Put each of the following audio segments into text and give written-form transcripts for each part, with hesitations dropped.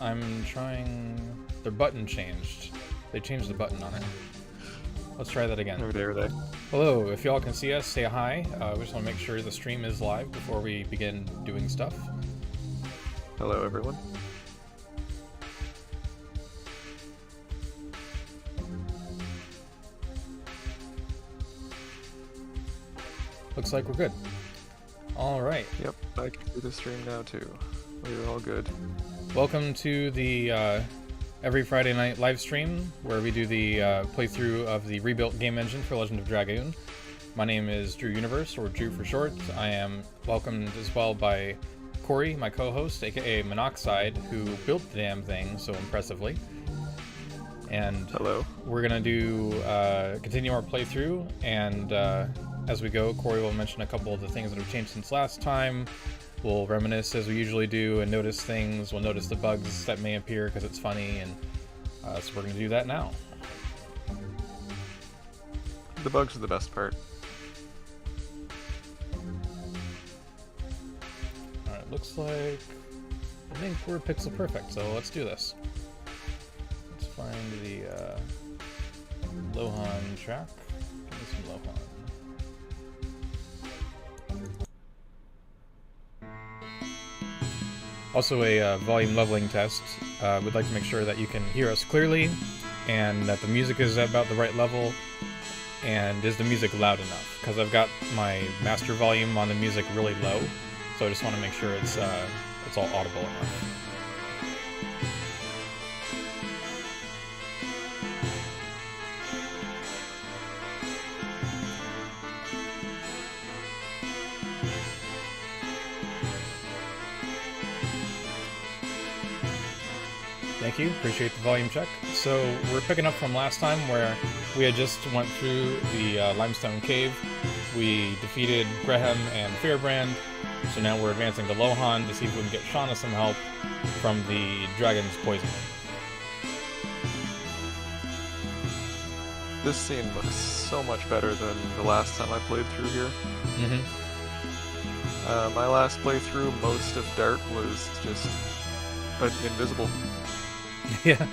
I'm trying... Their button changed. They changed the button on it. Let's try that again. How dare they? Hello, if y'all can see us, say hi. We just want to make sure the stream is live before we begin doing stuff. Hello, everyone. Looks like we're good. Alright. Yep, I can do the stream now too. We're all good. Welcome to the every Friday night live stream where we do the playthrough of the rebuilt game engine for Legend of Dragoon. My name is Drew Universe, or Drew for short. I am welcomed as well by Corey, my co-host, aka Monoxide, who built the damn thing so impressively. And hello. We're gonna do continue our playthrough, and as we go, Corey will mention a couple of the things that have changed since last time. We'll reminisce as we usually do and notice things. We'll notice the bugs that may appear because it's funny, and so we're going to do that now. The bugs are the best part. Alright, looks like... I think we're pixel perfect, so let's do this. Let's find the Lohan track. Give me some Lohan. Also a volume leveling test. We'd like to make sure that you can hear us clearly and that the music is at about the right level, and is the music loud enough? Because I've got my master volume on the music really low, so I just want to make sure it's all audible enough. Thank you, appreciate the volume check. So we're picking up from last time where we had just went through the limestone cave. We defeated Graham and Fairbrand, so now we're advancing to Lohan to see if we can get Shauna some help from the dragon's poison. This scene looks so much better than the last time I played through here. My last playthrough, most of Dart was just invisible. Yeah.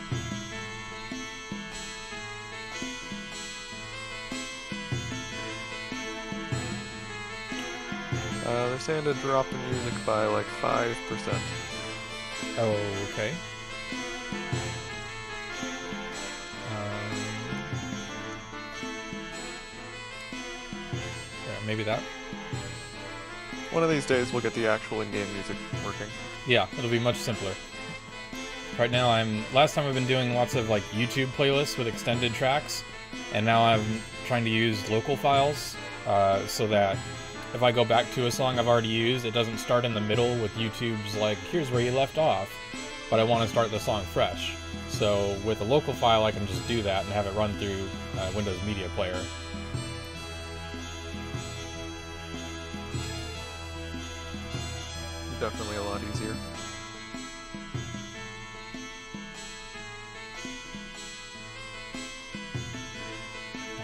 They're saying to drop the music by like 5%. Oh, okay. Yeah, maybe that. One of these days we'll get the actual in-game music working. Yeah, it'll be much simpler. Right now last time I've been doing lots of like YouTube playlists with extended tracks, and now I'm trying to use local files, so that if I go back to a song I've already used, it doesn't start in the middle with YouTube's like, here's where you left off, but I want to start the song fresh. So with a local file I can just do that and have it run through Windows Media Player. Definitely a lot easier.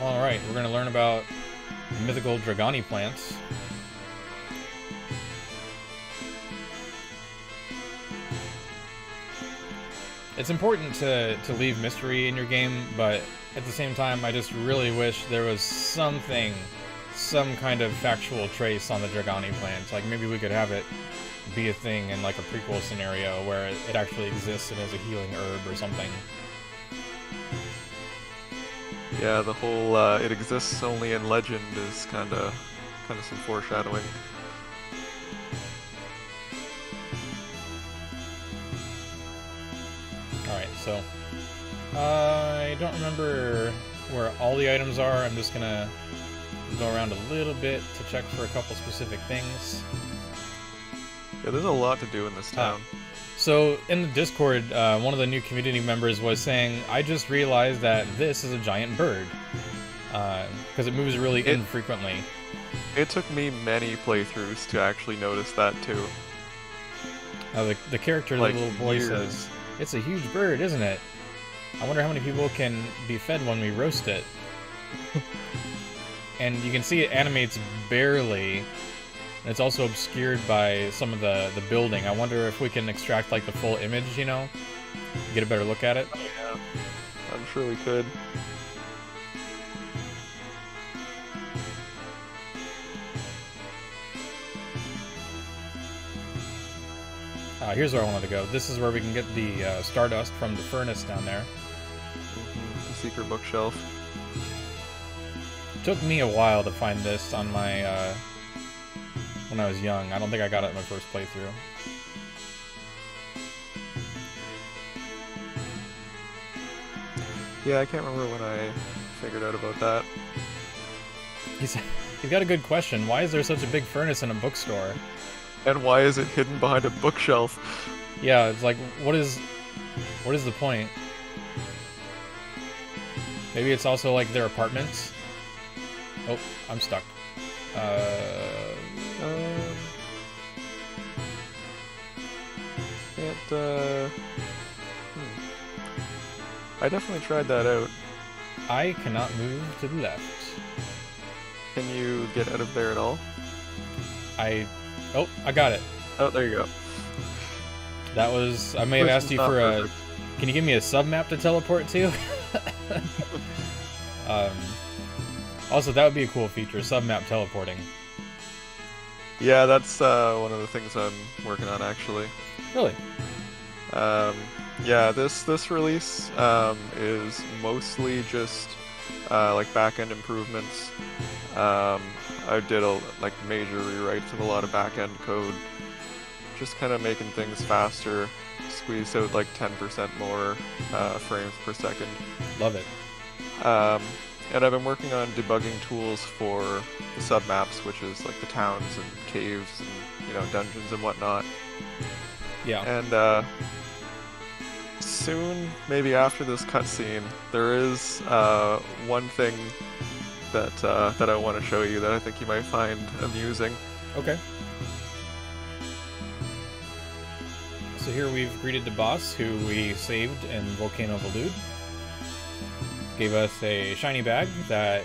Alright, we're going to learn about mythical Dragoni plants. It's important to leave mystery in your game, but at the same time I just really wish there was some kind of factual trace on the Dragoni plants. Like maybe we could have it be a thing in like a prequel scenario where it actually exists and is a healing herb or something. Yeah, the whole it exists only in legend is kind of some foreshadowing. Alright, so I don't remember where all the items are. I'm just gonna go around a little bit to check for a couple specific things. Yeah, there's a lot to do in this town. So in the Discord, one of the new community members was saying, I just realized that this is a giant bird, because it moves really infrequently. It took me many playthroughs to actually notice that too. The character, like the little boy says, it's a huge bird, isn't it? I wonder how many people can be fed when we roast it. And you can see it animates barely, And it's also obscured by some of the building. I wonder if we can extract like the full image, you know? Get a better look at it. Oh, yeah. I'm sure we could. Here's where I wanted to go. This is where we can get the stardust from the furnace down there. Mm-hmm. The secret bookshelf. It took me a while to find this on my, when I was young. I don't think I got it in my first playthrough. Yeah, I can't remember when I figured out about that. He's got a good question. Why is there such a big furnace in a bookstore? And why is it hidden behind a bookshelf? Yeah, it's like, what is the point? Maybe it's also like their apartments? Oh, I'm stuck. I definitely tried that out. I cannot move to the left. Can you get out of there at all? Oh, I got it. Oh, there you go. That was... I may have asked you for a... Can you give me a sub-map to teleport to? Also, that would be a cool feature, sub-map teleporting. Yeah, that's one of the things I'm working on, actually. Really? Yeah, this release is mostly just like back-end improvements. I did like major rewrites of a lot of back-end code, just kind of making things faster, squeeze out like 10% more frames per second. Love it. And I've been working on debugging tools for the submaps, which is like the towns and caves and, you know, dungeons and whatnot. Yeah. And soon, maybe after this cutscene, there is one thing that I want to show you that I think you might find amusing. Okay. So here we've greeted the boss, who we saved in Volcano Valude. Gave us a shiny bag that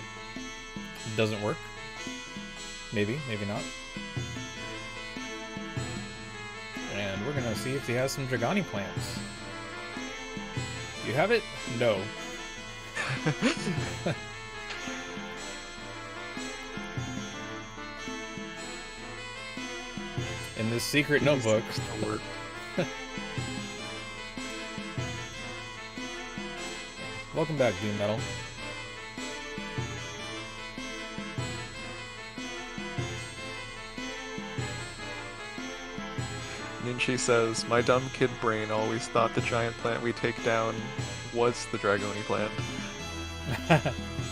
doesn't work. Maybe, maybe not. And we're gonna see if he has some Dragoni plants. You have it? No. In this secret notebook. Welcome back, Doom Metal. Ninchi says, my dumb kid brain always thought the giant plant we take down was the Dragoni plant.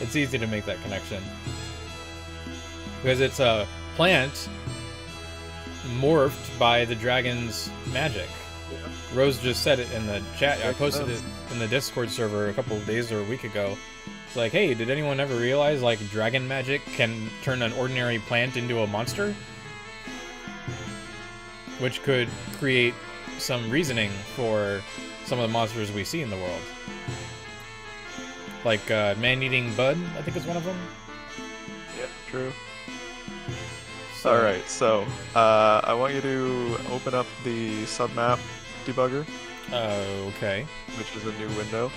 It's easy to make that connection. Because it's a plant morphed by the dragon's magic. Yeah. Rose just said it in the chat. I posted it in the Discord server a couple of days or a week ago. It's like, hey, did anyone ever realize, like, dragon magic can turn an ordinary plant into a monster? Which could create some reasoning for some of the monsters we see in the world. Like, man-eating bud, I think is one of them. Yeah, true. So, alright, so, I want you to open up the submap debugger. Okay. Which is a new window.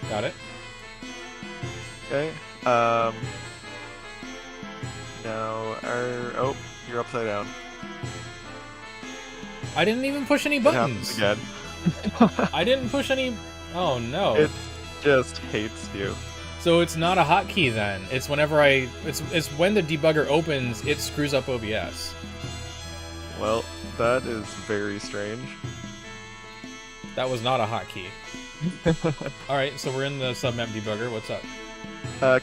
Got it. Okay, now, oh, you're upside down. I didn't even push any buttons! It happens again. I didn't push any... Oh, no. It just hates you. So it's not a hotkey then. It's whenever it's when the debugger opens, it screws up OBS. Well, that is very strange. That was not a hotkey. Alright, so we're in the submap debugger. What's up?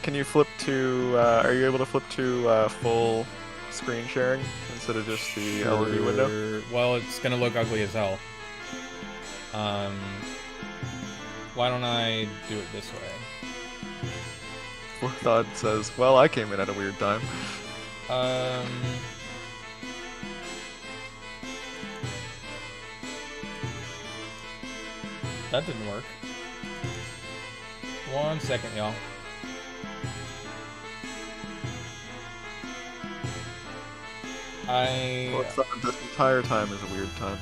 Can you flip to, are you able to flip to full screen sharing instead of just the LRB window? Well, it's gonna look ugly as hell. Why don't I do it this way? Forethought says, well, I came in at a weird time. That didn't work. 1 second, y'all. Well, it's not, this entire time is a weird time.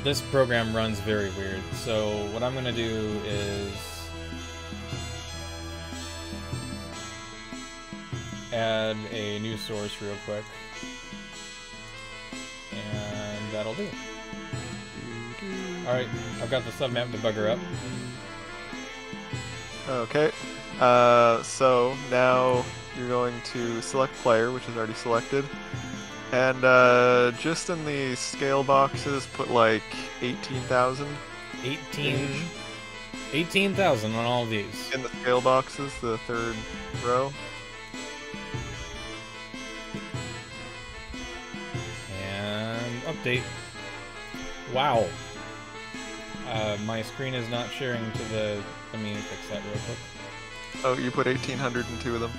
This program runs very weird, so what I'm gonna do is add a new source real quick, and that'll do. Alright, I've got the submap debugger up. Okay, so now you're going to select player, which is already selected, and just in the scale boxes, put like 18,000. 18,000 on all of these. In the scale boxes, the third row. And update. Wow. My screen is not sharing to the... Let me fix that real quick. Oh, you put 1,800 in 2 of them.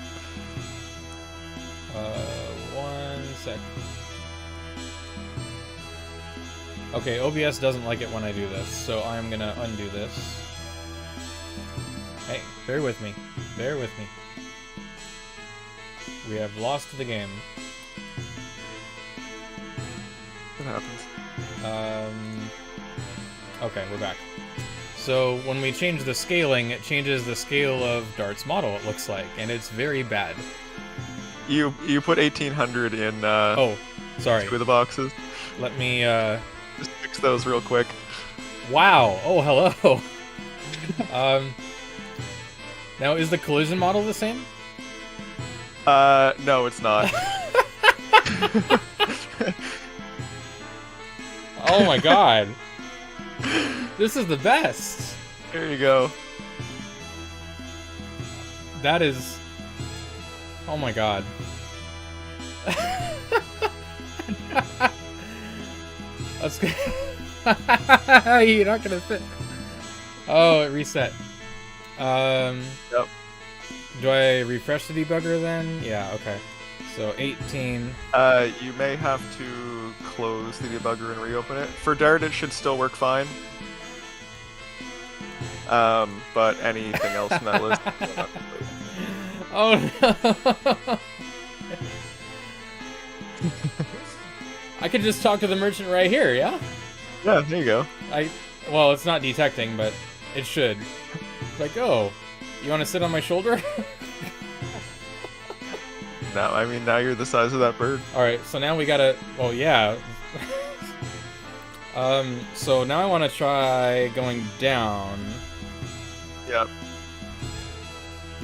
1 sec. Okay, OBS doesn't like it when I do this, so I'm gonna undo this. Hey, bear with me. Bear with me. We have lost the game. What happens? Okay, we're back. So when we change the scaling, it changes the scale of Dart's model, it looks like, and it's very bad. You put 1,800 in oh, sorry. 2 of the boxes. Let me Just fix those real quick. Wow. Oh, hello. Now is the collision model the same? No, it's not. Oh my god. This is the best. There you go. That is... Oh my god. That's good. You're not gonna fit. Oh, it reset. Yep. Do I refresh the debugger then? Yeah, okay. So 18. You may have to close the debugger and reopen it. For Dart, it should still work fine. But anything else in that list. Oh no! I could just talk to the merchant right here, yeah? Yeah, there you go. Well, it's not detecting, but it should. It's like, oh, you want to sit on my shoulder? Now, I mean, now you're the size of that bird. Alright, so now we gotta... Well, yeah. So now I want to try going down. Yep.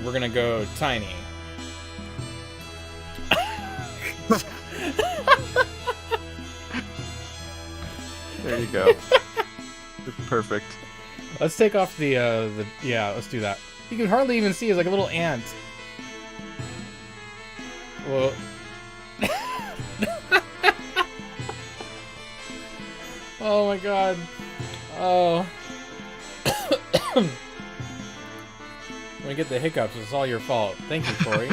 We're gonna go tiny. There you go. Perfect. Let's take off the yeah, let's do that. You can hardly even see, it's like a little ant. Well... Oh my god. Oh. When I get the hiccups, it's all your fault. Thank you, Corey.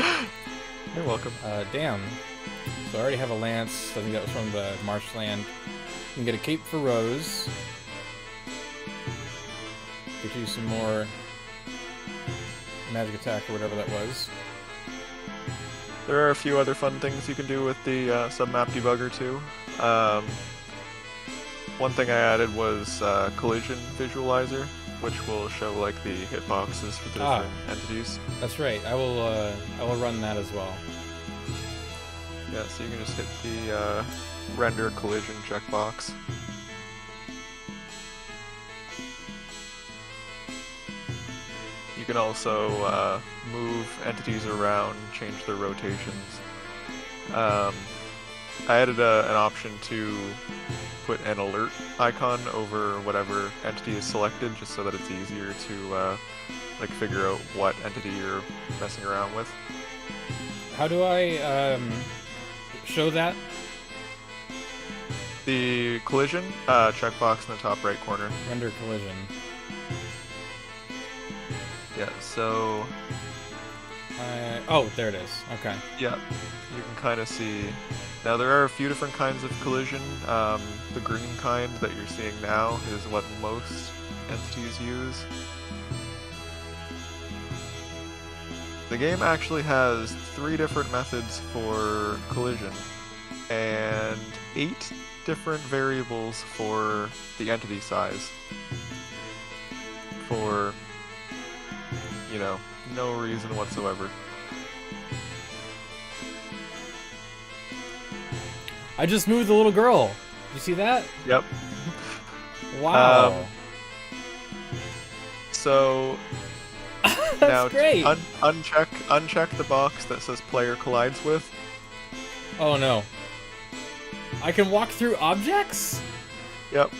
You're welcome. Damn. So I already have a lance. I think that was from the marshland. You can get a cape for Rose. Get you some more magic attack or whatever that was. There are a few other fun things you can do with the submap debugger too. One thing I added was collision visualizer, which will show like the hitboxes for the different entities. That's right. I will run that as well. Yeah, so you can just hit the render collision checkbox. You can also move entities around, change their rotations. I added an option to put an alert icon over whatever entity is selected, just so that it's easier to like figure out what entity you're messing around with. How do I show that? The collision checkbox in the top right corner. Render collision. Yeah, so... oh, there it is. Okay. Yeah, you can kind of see... Now, there are a few different kinds of collision. The green kind that you're seeing now is what most entities use. The game actually has 3 different methods for collision, and 8 different variables for the entity size. For, you know, no reason whatsoever. I just moved the little girl. You see that? Yep. Wow. So That's now great. uncheck the box that says player collides with. Oh no. I can walk through objects? Yep.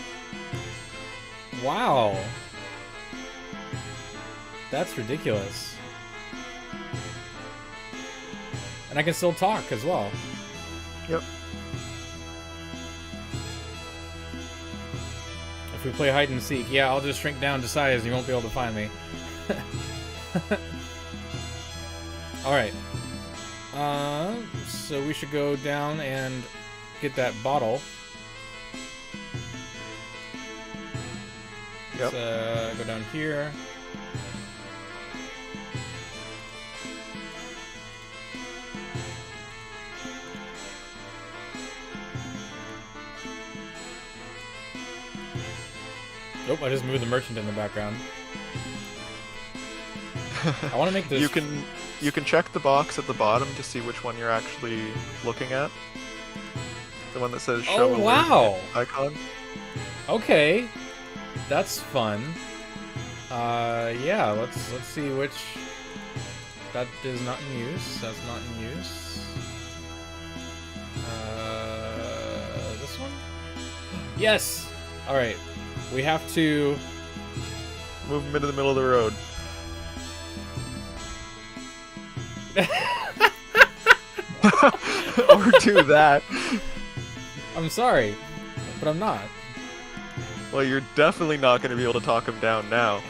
Wow. That's ridiculous. And I can still talk as well. Yep. If we play hide and seek, yeah, I'll just shrink down to size and you won't be able to find me. Alright. So we should go down and get that bottle. Yep. Let's go down here. Nope, I just moved the merchant in the background. I want to make this... You can check the box at the bottom to see which one you're actually looking at. The one that says show alert wow. icon. Okay. That's fun. Yeah, let's see which... That is not in use. That's not in use. This one? Yes! Alright. We have to... Move them into the middle of the road. Or do that. I'm sorry, but I'm not. Well, you're definitely not going to be able to talk him down now.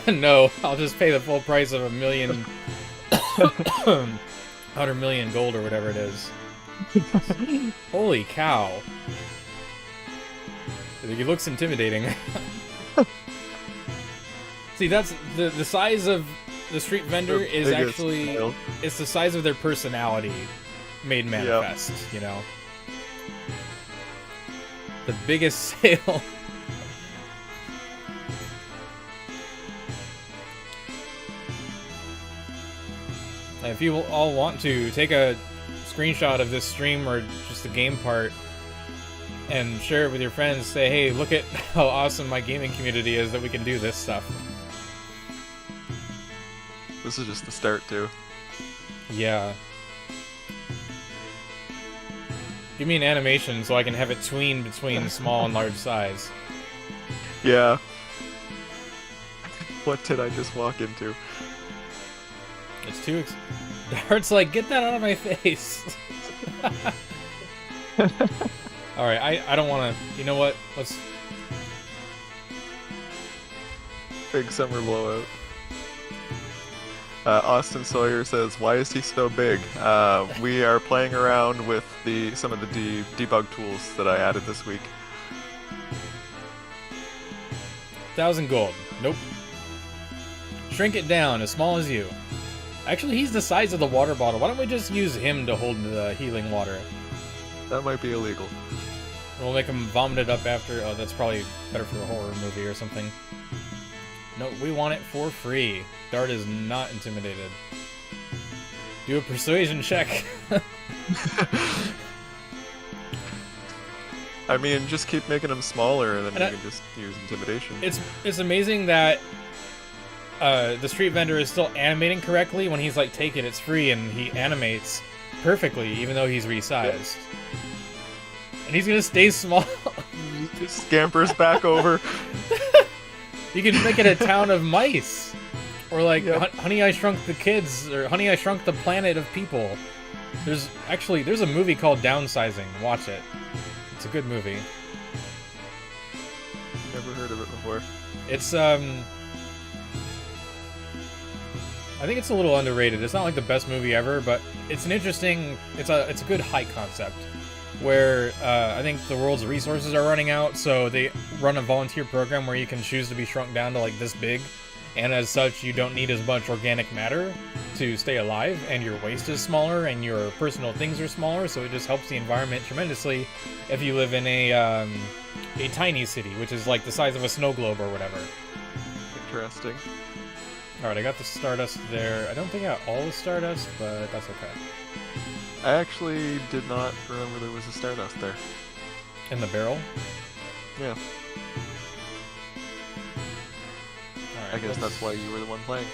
No, I'll just pay the full price of 100 million gold or whatever it is. Holy cow. He looks intimidating. See, that's the size of the street vendor is actually it's the size of their personality made manifest, you know. The biggest sale. If you all want to, take a screenshot of this stream or just the game part and share it with your friends. Say, hey, look at how awesome my gaming community is that we can do this stuff. This is just the start, too. Yeah. Give me an animation so I can have it tween between small and large size. Yeah. What did I just walk into? It's too Dart's like, get that out of my face. Alright, I don't want to... You know what? Let's... Big summer blowout. Austin Sawyer says, why is he so big? We are playing around with some of the debug tools that I added this week. 1,000 gold. Nope. Shrink it down, as small as you. Actually, he's the size of the water bottle. Why don't we just use him to hold the healing water? That might be illegal. We'll make him vomit it up after... Oh, that's probably better for a horror movie or something. No, we want it for free. Dart is not intimidated. Do a persuasion check. I mean, just keep making them smaller, and then you can just use intimidation. It's amazing that the street vendor is still animating correctly. When he's like, take it, it's free, and he animates perfectly, even though he's resized. Yeah. And he's gonna stay small. He just scampers back over. You can make it a town of mice. Or like, Honey, I Shrunk the Kids, or Honey, I Shrunk the Planet of People. There's a movie called Downsizing. Watch it. It's a good movie. Never heard of it before. It's, I think it's a little underrated. It's not like the best movie ever, but it's an interesting, it's a good high concept. Where, I think the world's resources are running out, so they run a volunteer program where you can choose to be shrunk down to like this big. And as such, you don't need as much organic matter to stay alive, and your waste is smaller, and your personal things are smaller, so it just helps the environment tremendously if you live in a tiny city, which is like the size of a snow globe or whatever. Interesting. Alright, I got the Stardust there. I don't think I got all the Stardust, but that's okay. I actually did not remember there was a Stardust there. In the barrel? Yeah. Alright, I guess that's why you were the one playing.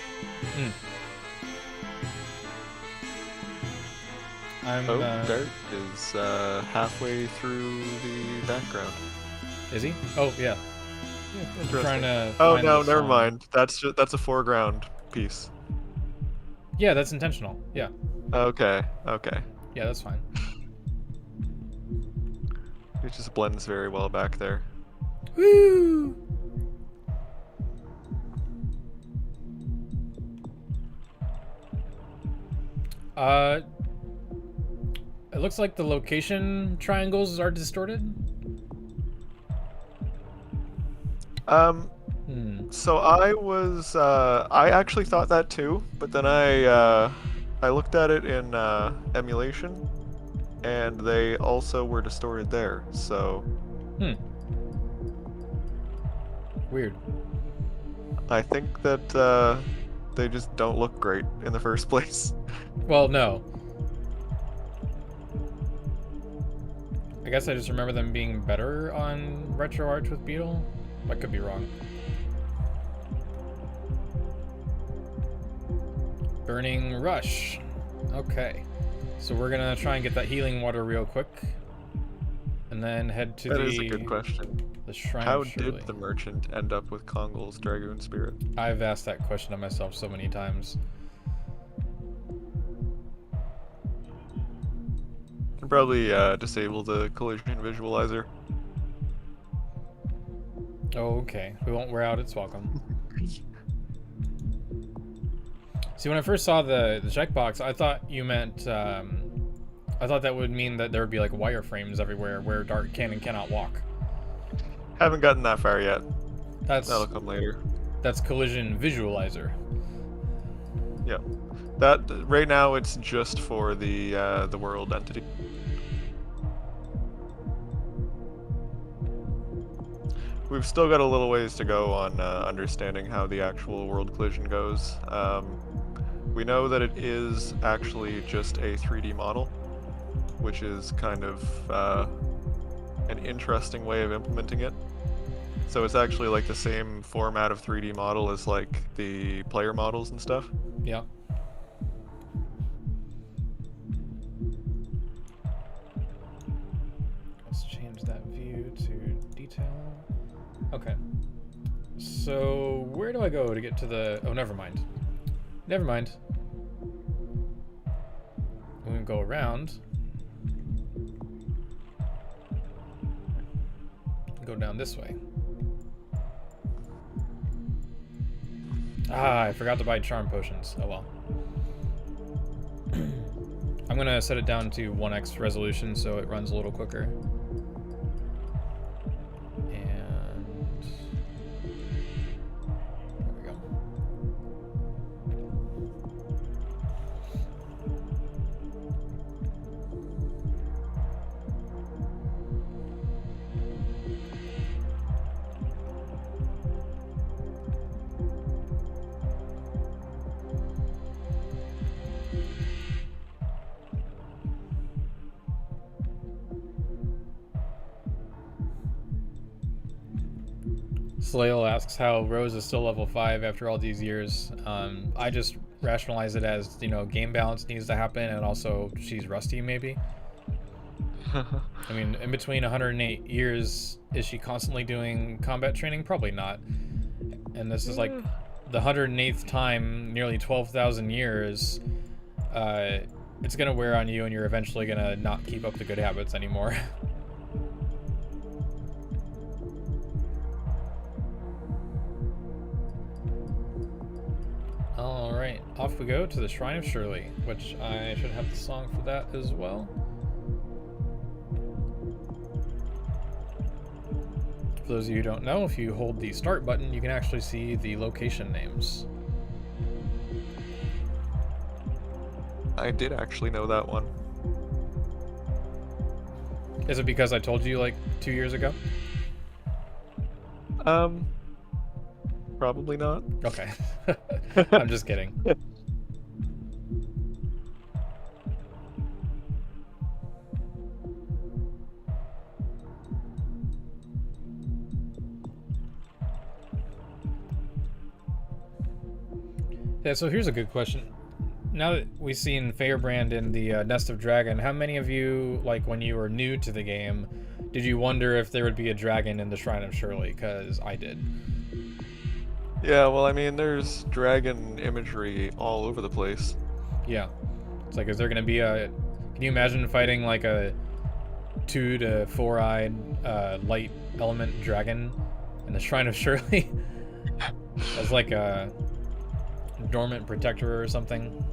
Dart is halfway through the background. Is he? Oh, yeah. I'm trying to oh, no, never mind. That's a foreground piece. Yeah, that's intentional. Yeah. Okay. Yeah, that's fine. It just blends very well back there. Woo! It looks like the location triangles are distorted. So I actually thought that too, but then I looked at it in emulation, and they also were distorted there. So. Weird. I think that they just don't look great in the first place. Well, no. I guess I just remember them being better on RetroArch with Beetle. I could be wrong. Burning Rush. Okay. So we're gonna try and get that healing water real quick. And then head to That is a good question. The Shrine How of Shirley. did the merchant end up with Kongol's Dragoon Spirit? I've asked that question of myself so many times. You can probably disable the collision visualizer. Oh, okay. We won't wear out its welcome. See, when I first saw the checkbox, I thought you meant, I thought that would mean that there would be like wireframes everywhere where Dart can and cannot walk. Haven't gotten that far yet. That'll come later. That's collision visualizer. Yeah. That right now it's just for the world entity. We've still got a little ways to go on understanding how the actual world collision goes. We know that it is actually just a 3D model, which is kind of an interesting way of implementing it. So it's actually like the same format of 3D model as like the player models and stuff. Yeah. Let's change that view to detail. Okay. So where do I go to get to the... Oh, never mind. Never mind. We can go around. Go down this way. Ah, I forgot to buy charm potions. Oh well. I'm gonna set it down to 1x resolution so it runs a little quicker. And there we go. Slail asks how Rose is still level 5 after all these years. I just rationalize it as, you know, game balance needs to happen, and also she's rusty, maybe. I mean, in between 108 years, is she constantly doing combat training? Probably not. And this is like the 108th time, nearly 12,000 years. It's gonna wear on you, and you're eventually gonna not keep up the good habits anymore. Alright, off we go to the Shrine of Shirley, which I should have the song for that as well. For those of you who don't know, if you hold the start button, you can actually see the location names. I did actually know that one. Is it because I told you like 2 years ago? Probably not. Okay. I'm just kidding. Yeah, so here's a good question. Now that we've seen Firebrand in the Nest of Dragon, how many of you, like when you were new to the game, did you wonder if there would be a dragon in the Shrine of Shirley? Because I did. Yeah, well, I mean, there's dragon imagery all over the place. Yeah. It's like, is there going to be a... Can you imagine fighting like a 2 to 4-eyed light element dragon in the Shrine of Shirley? As like a dormant protector or something?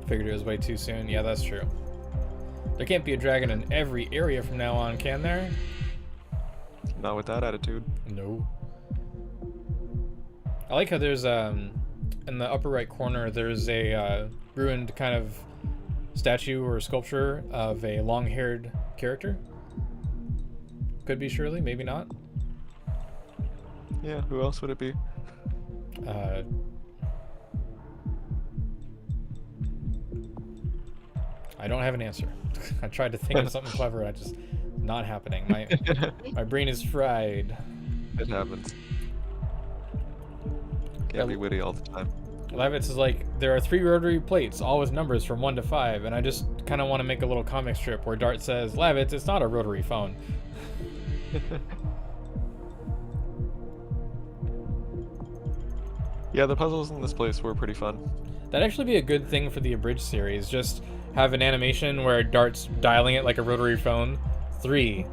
Figured it was way too soon. Yeah, that's true. There can't be a dragon in every area from now on, can there? Not with that attitude. No. I like how there's in the upper right corner there's a ruined kind of statue or sculpture of a long-haired character. Could be Shirley, maybe not. Yeah, who else would it be? I don't have an answer. I tried to think of something clever, and just not happening. My brain is fried. It happens. Can't be witty all the time. Lavitz is like, there are 3 rotary plates, all with numbers from 1 to 5, and I just kind of want to make a little comic strip where Dart says, Lavitz, it's not a rotary phone. Yeah, the puzzles in this place were pretty fun. That'd actually be a good thing for the Abridged series. Just have an animation where Dart's dialing it like a rotary phone. 3,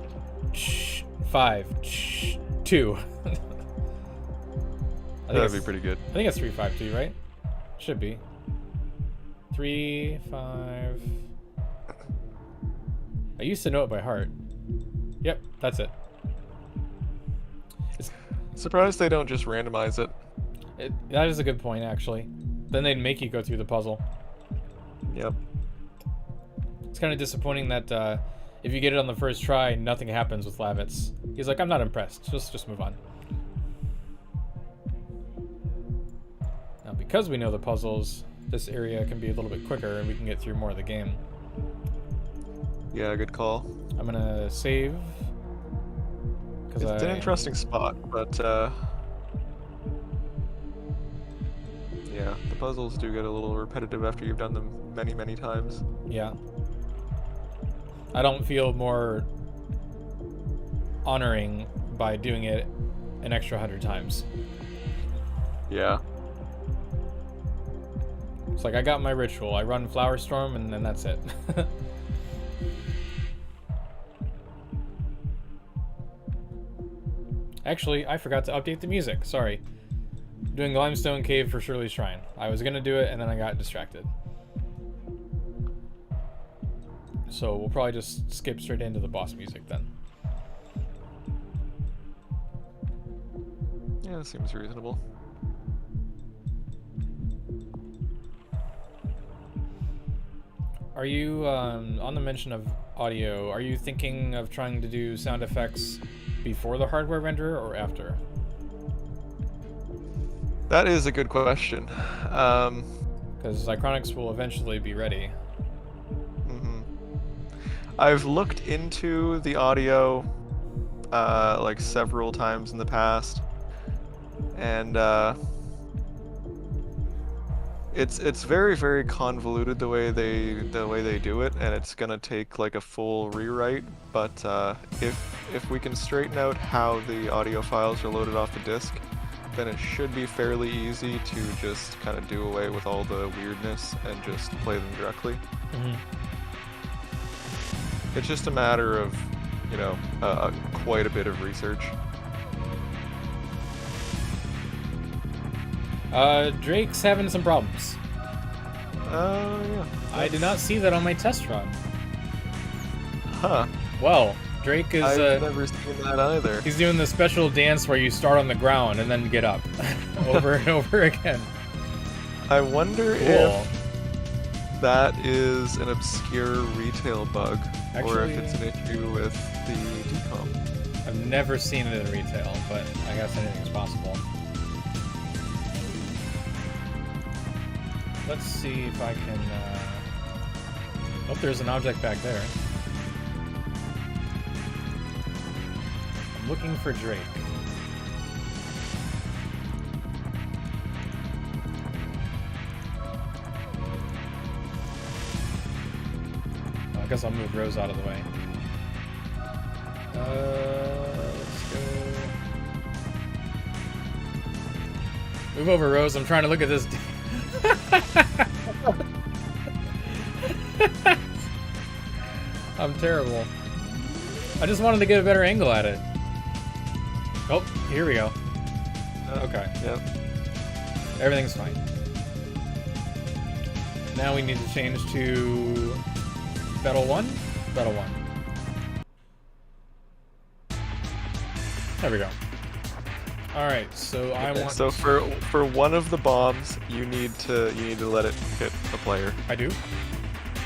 5, 2. That'd be pretty good. I think it's 3, 5, 2, right? Should be. 3, 5. I used to know it by heart. Yep, that's it. Surprised they don't just randomize it. That is a good point, actually. Then they'd make you go through the puzzle. Yep. It's kind of disappointing that if you get it on the first try, nothing happens with Lavitz. He's like, I'm not impressed. Just move on. Now, because we know the puzzles, this area can be a little bit quicker and we can get through more of the game. Yeah, good call. I'm gonna save. It's an interesting spot, but yeah, the puzzles do get a little repetitive after you've done them many, many times. Yeah. I don't feel more honoring by doing it an extra 100 times. Yeah. It's like, I got my ritual. I run Flower Storm and then that's it. Actually, I forgot to update the music. Sorry. Doing Limestone Cave for Shirley's Shrine. I was gonna do it and then I got distracted. So we'll probably just skip straight into the boss music then. Yeah, that seems reasonable. Are you, on the mention of audio, are you thinking of trying to do sound effects before the hardware renderer or after? That is a good question. Because Zychronics will eventually be ready. I've looked into the audio like several times in the past, and it's very, very convoluted the way they do it, and it's gonna take like a full rewrite. But if we can straighten out how the audio files are loaded off the disk, then it should be fairly easy to just kind of do away with all the weirdness and just play them directly. It's just a matter of, you know, quite a bit of research. Drake's having some problems. Yeah. I did not see that on my test run. Huh. Well, Drake is. I've never seen that either. He's doing the special dance where you start on the ground and then get up, over and over again. I wonder if that is an obscure retail bug, or if it's an issue with the decomp. I've never seen it in retail, but I guess anything's possible. Let's see if I can. Oh, there's an object back there. I'm looking for Drake. I guess I'll move Rose out of the way. Let's go. Move over, Rose. I'm trying to look at this. I'm terrible. I just wanted to get a better angle at it. Oh, here we go. Okay. Yep. Everything's fine. Now we need to change to Battle 1? Battle 1. There we go. Alright, so I want... So for one of the bombs, you need to let it hit the player. I do?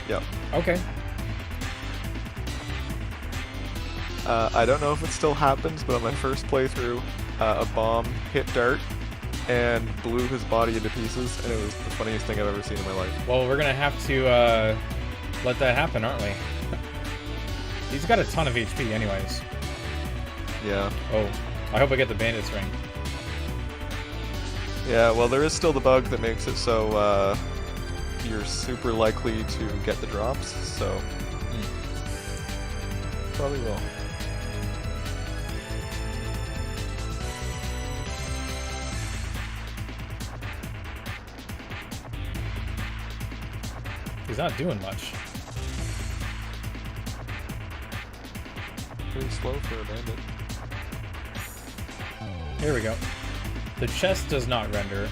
Yep. Okay. I don't know if it still happens, but on my first playthrough, a bomb hit Dart and blew his body into pieces, and it was the funniest thing I've ever seen in my life. Well, we're gonna have to let that happen, aren't we? He's got a ton of HP anyways. Yeah. Oh, I hope I get the bandit's ring. Yeah, well, there is still the bug that makes it so you're super likely to get the drops, so probably will. He's not doing much. Pretty slow for a bandit. Here we go. The chest does not render.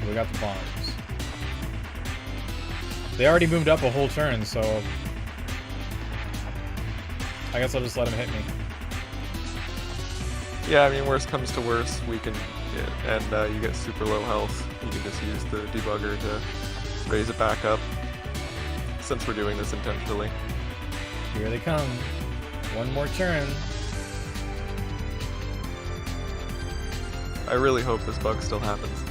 We got the bombs. They already moved up a whole turn, so I guess I'll just let him hit me. Yeah, I mean, worst comes to worst, we can, and you get super low health. You can just use the debugger to raise it back up, since we're doing this intentionally. Here they come. One more turn. I really hope this bug still happens.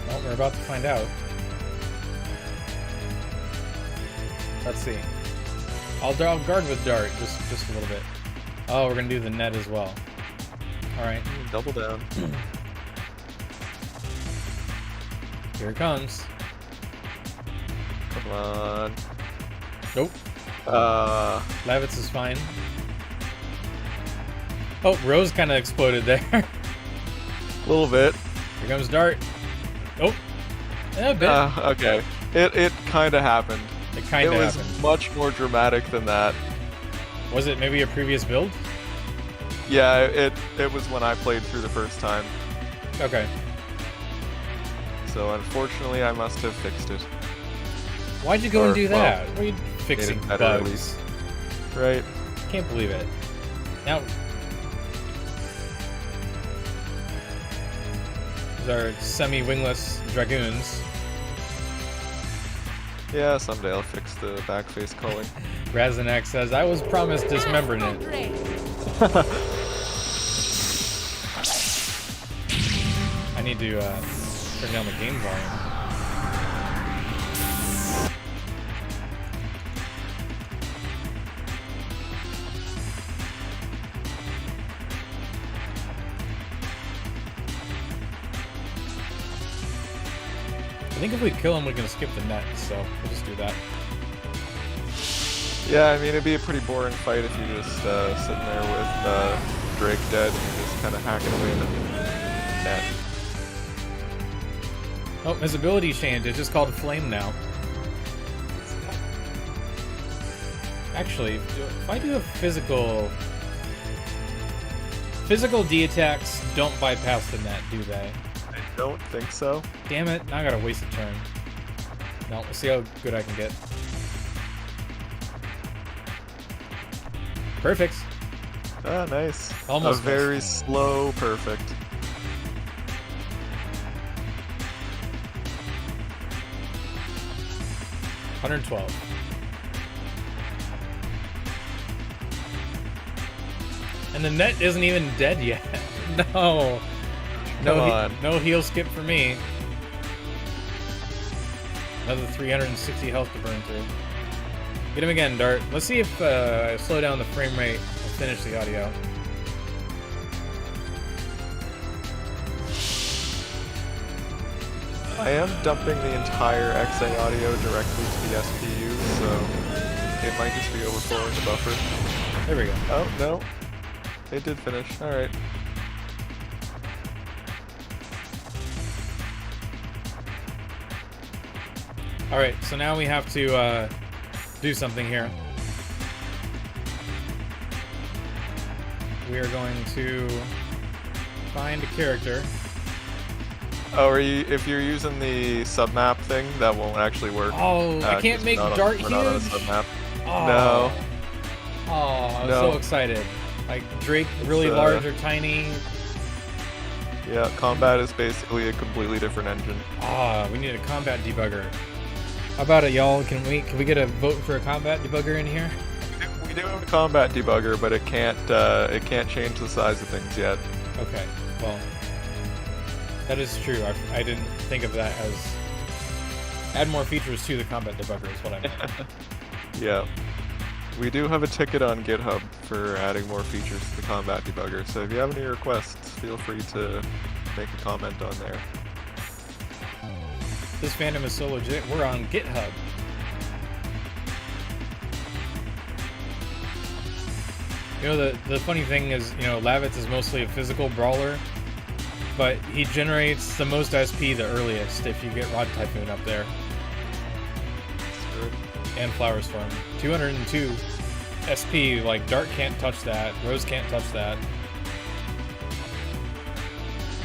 Well, we're about to find out. Let's see. I'll guard with Dart, just a little bit. Oh, we're gonna do the net as well. Alright. Double down. Here it comes. Come on. Nope. Levitz is fine. Oh, Rose kind of exploded there. A little bit. Here comes Dart. Oh. Yeah, a bit. Okay. It kind of happened. It kind of happened. It was much more dramatic than that. Was it maybe a previous build? Yeah, it was when I played through the first time. Okay. So unfortunately, I must have fixed it. Why'd you go and do that? What are you fixing made it better, bugs? at least. Right. Can't believe it. Now, these are semi-wingless Dragoons. Yeah, someday I'll fix the back face culling. Razanek says, I was promised dismemberment. I need to turn down the game volume. I think if we kill him, we can skip the net, so we'll just do that. Yeah, I mean, it'd be a pretty boring fight if you're just sitting there with Drake dead and you're just kind of hacking away at the net. Oh, his ability changed. It's just called Flame now. Actually, if I do a physical D attacks don't bypass the net, do they? I don't think so. Damn it, now I gotta waste a turn. No, we'll see how good I can get. Perfect. Ah, nice. Almost a very nice. slow perfect. $112. And the net isn't even dead yet. No. Come on. No heal skip for me. Another 360 health to burn through. Get him again, Dart. Let's see if I slow down the frame rate. I'll finish the audio. I am dumping the entire XA audio directly to the SPU, so it might just be overflowing the buffer. There we go. Oh, no. It did finish. Alright. Alright, so now we have to do something here. We are going to find a character. Oh, if you're using the submap thing, that won't actually work. Oh, I can't 'cause make we're not Dart we're not on a huge? submap. Oh. No. Oh, I was No. so excited. Like, Drake, really large or tiny. Yeah, combat is basically a completely different engine. Ah, we need a combat debugger. How about it, y'all? Can we get a vote for a combat debugger in here? We do have a combat debugger, but it can't change the size of things yet. Okay, well, that is true. I didn't think of that as add more features to the combat debugger is what I meant. Yeah. We do have a ticket on GitHub for adding more features to the combat debugger, so if you have any requests, feel free to make a comment on there. This fandom is so legit. We're on GitHub. You know, the funny thing is, you know, Lavitz is mostly a physical brawler, but he generates the most SP the earliest if you get Rod Typhoon up there. Sure. And Flower Storm. 202 SP, like, Dart can't touch that, Rose can't touch that.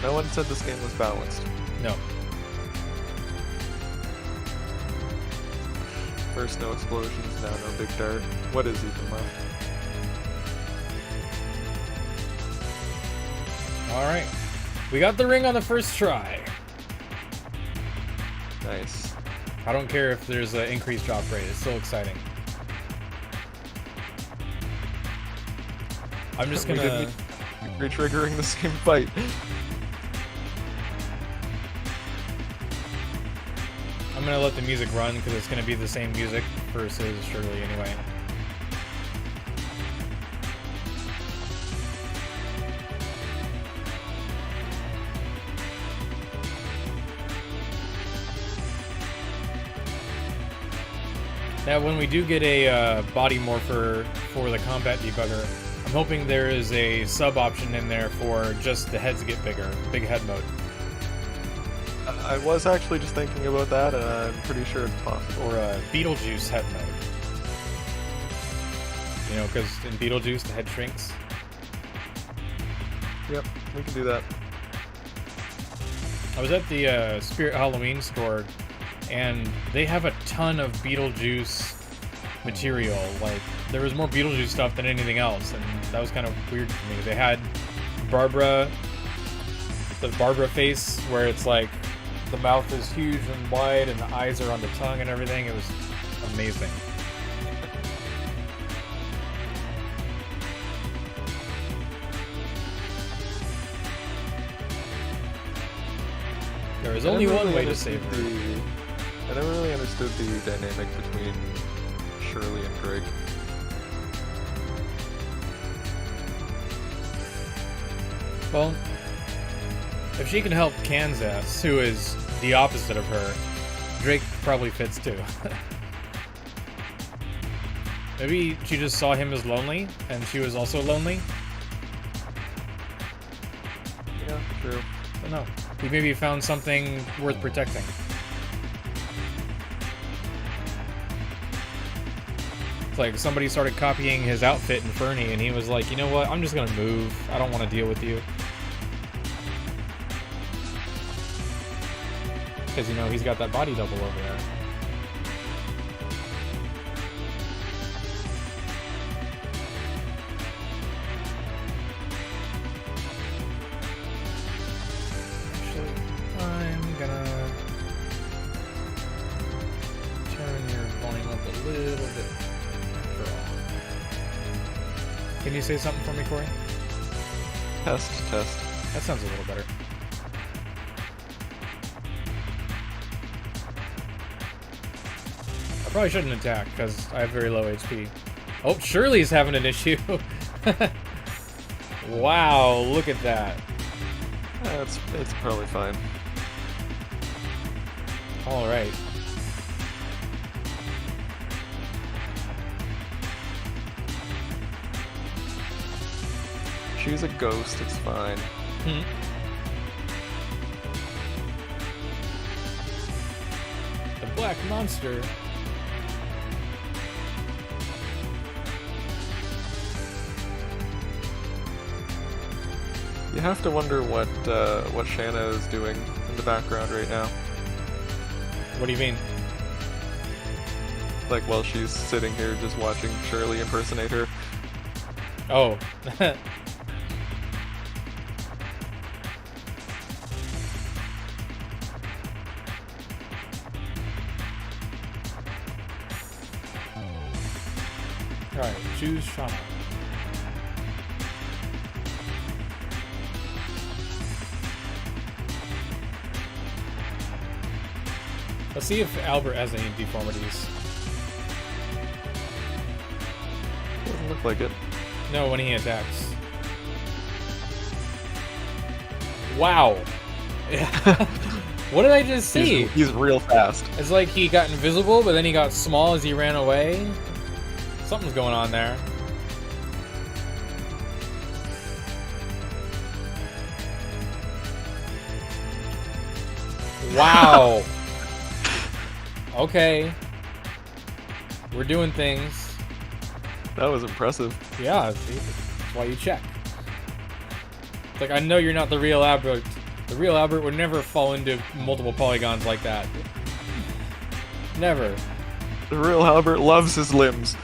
No one said this game was balanced. No. First no explosions, now no big dart. What is even left? Alright. We got the ring on the first try. Nice. I don't care if there's an increased drop rate, it's still exciting. I'm just gonna... Re-triggering the same fight. I'm gonna let the music run because it's gonna be the same music versus Shirley anyway. Now, when we do get a body morpher for the combat debugger, I'm hoping there is a sub option in there for just the heads get bigger, big head mode. I was actually just thinking about that, and I'm pretty sure it's possible. Or a Beetlejuice head mode. You know, because in Beetlejuice the head shrinks. Yep, we can do that. I was at the Spirit Halloween store, and they have a ton of Beetlejuice material. Like, there was more Beetlejuice stuff than anything else, and that was kind of weird for me. They had Barbara, the Barbara face, where it's like the mouth is huge and wide, and the eyes are on the tongue and everything. It was amazing. There is only one way to save her. I never really understood the dynamic between Shirley and Drake. Well, if she can help Kansas, who is the opposite of her, Drake probably fits too. Maybe she just saw him as lonely, and she was also lonely? Yeah, true. I don't know. He maybe found something worth protecting. It's like somebody started copying his outfit in Fernie, and he was like, you know what, I'm just gonna move. I don't want to deal with you. Because, you know, he's got that body double over there. Can you say something for me, Corey? Test. That sounds a little better. I probably shouldn't attack, because I have very low HP. Oh, Shirley's having an issue. Wow, look at that. It's probably fine. Alright. She's a ghost, it's fine. The black monster. You have to wonder what Shanna is doing in the background right now. What do you mean? Like while she's sitting here just watching Shirley impersonate her. Oh. Alright, choose Shauna. Let's see if Albert has any deformities. Doesn't look like it. No, when he attacks. Wow. What did I just see? He's real fast. It's like he got invisible, but then he got small as he ran away. Something's going on there. Wow. Okay. We're doing things. That was impressive. Yeah, see, that's why you check. It's like, I know you're not the real Albert. The real Albert would never fall into multiple polygons like that. Never. The real Albert loves his limbs.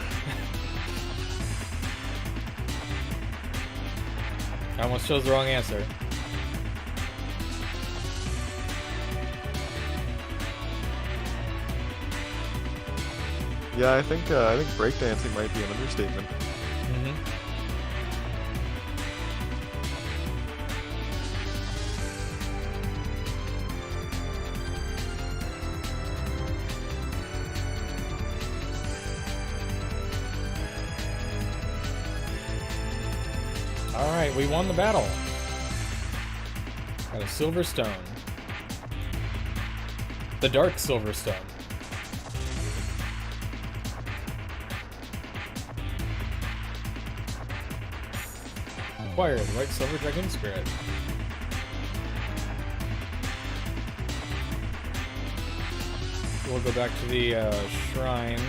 I almost chose the wrong answer. Yeah, I think breakdancing might be an understatement. Alright, we won the battle. Got a silver stone. The dark silver stone. Acquired white silver dragon spirit. We'll go back to the shrine.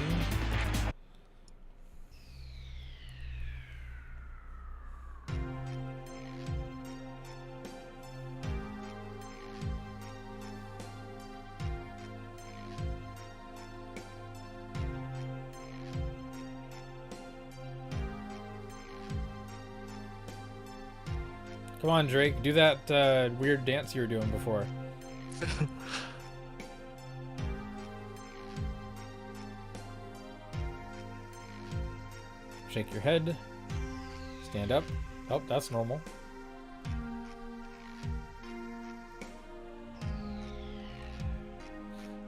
Come on, Drake, do that weird dance you were doing before. Shake your head. Stand up. Oh, that's normal.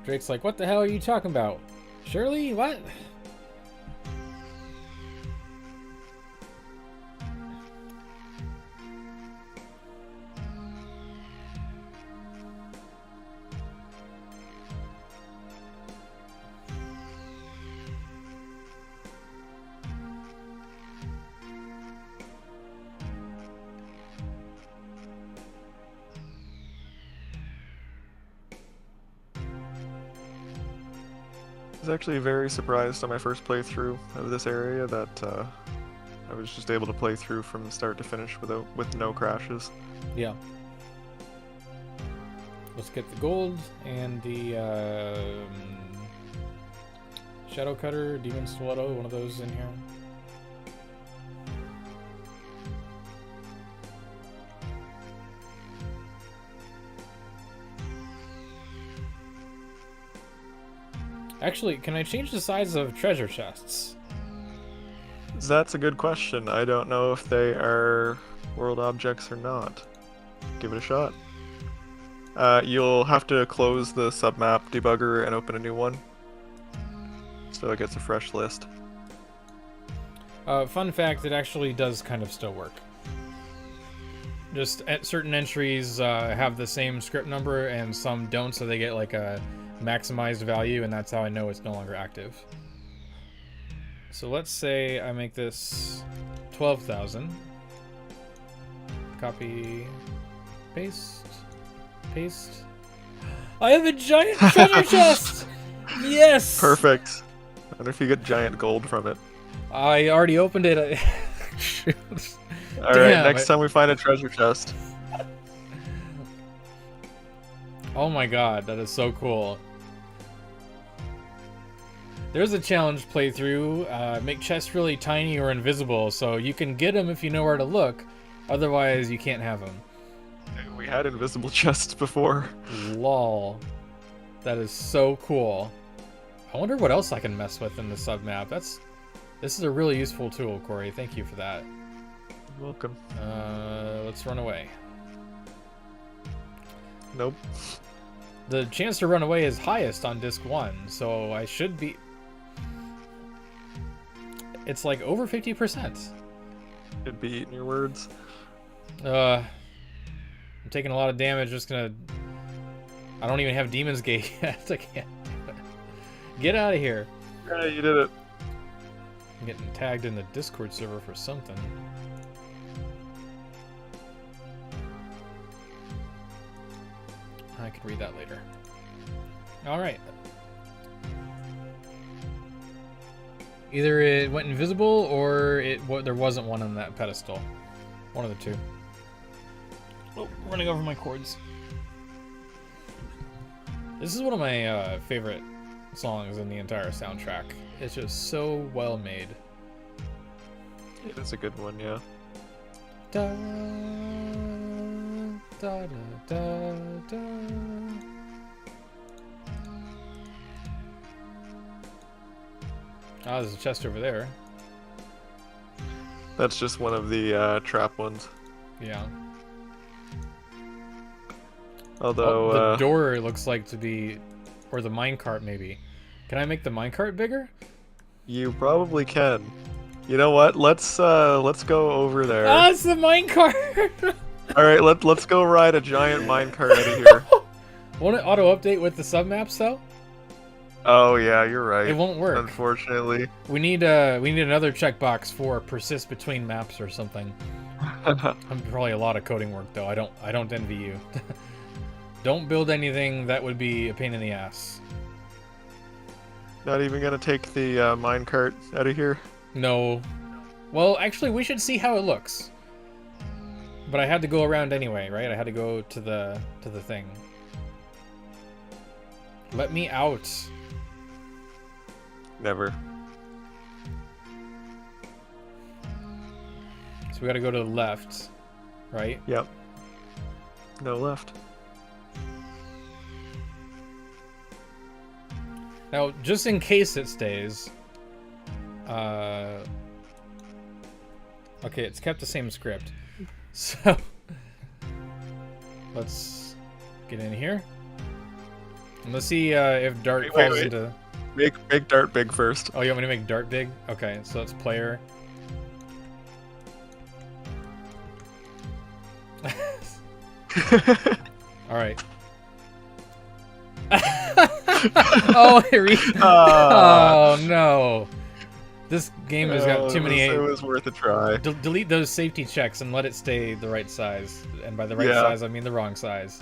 Drake's like, what the hell are you talking about? Shirley, what? I was actually very surprised on my first playthrough of this area that I was just able to play through from start to finish with no crashes. Yeah. Let's get the gold and the Shadow Cutter, Demon Stiletto, one of those in here. Actually, can I change the size of treasure chests? That's a good question. I don't know if they are world objects or not. Give it a shot. You'll have to close the submap debugger and open a new one, so it gets a fresh list. Fun fact, it actually does kind of still work. Just certain entries have the same script number and some don't, so they get like a maximized value, and that's how I know it's no longer active. So let's say I make this 12,000. Copy, paste, paste. I have a giant treasure chest! Yes! Perfect. I wonder if you get giant gold from it. I already opened it. Shoot. Alright, next time we find a treasure chest. Oh my god, that is so cool. There's a challenge playthrough. Make chests really tiny or invisible, so you can get them if you know where to look. Otherwise, you can't have them. We had invisible chests before. Lol. That is so cool. I wonder what else I can mess with in the submap. This is a really useful tool, Corey. Thank you for that. You're welcome. Let's run away. Nope. The chance to run away is highest on disc 1, so I should be... It's like over 50%. Should be eating your words. I'm taking a lot of damage, just gonna... I don't even have Demon's Gate yet. I can't do it. Get out of here. Yeah, you did it. I'm getting tagged in the Discord server for something. I could read that later. Alright. Either it went invisible or there wasn't one on that pedestal. One of the two. Oh, running over my cords. This is one of my favorite songs in the entire soundtrack. It's just so well made. It's a good one, yeah. Da, da, da, da, da. Ah, there's a chest over there. That's just one of the trap ones. Yeah. Although the door looks like to be, or the minecart maybe. Can I make the minecart bigger? You probably can. You know what? Let's go over there. Ah, it's the minecart. All right, let's go ride a giant minecart out of here. Won't it auto update with the submaps though? Oh yeah, you're right. It won't work. Unfortunately. We need another checkbox for persist between maps or something. Probably a lot of coding work though. I don't envy you. Don't build anything that would be a pain in the ass. Not even gonna take the minecart out of here. No. Well, actually, we should see how it looks. But I had to go around anyway, right? I had to go to the thing. Let me out. Never. So we gotta go to the left, right? Yep. No left. Now, just in case it stays, okay, it's kept the same script. So, let's get in here. And let's see if Dart falls into... Make Dart big first. Oh, you want me to make Dart big? Okay, so that's player. Alright. Oh, oh no. This game has got too many... It was worth a try. Delete those safety checks and let it stay the right size. And by the right size, I mean the wrong size.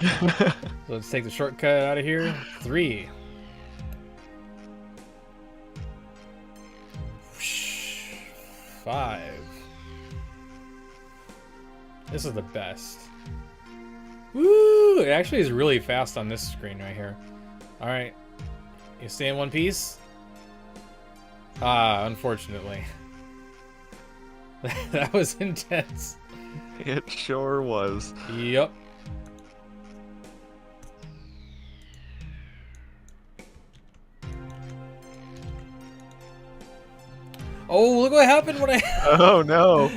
So let's take the shortcut out of here. 3. 5. This is the best. Woo! It actually is really fast on this screen right here. Alright. You stay in one piece? Ah, unfortunately. That was intense. It sure was. Yep. Oh, look what happened when I... Oh no!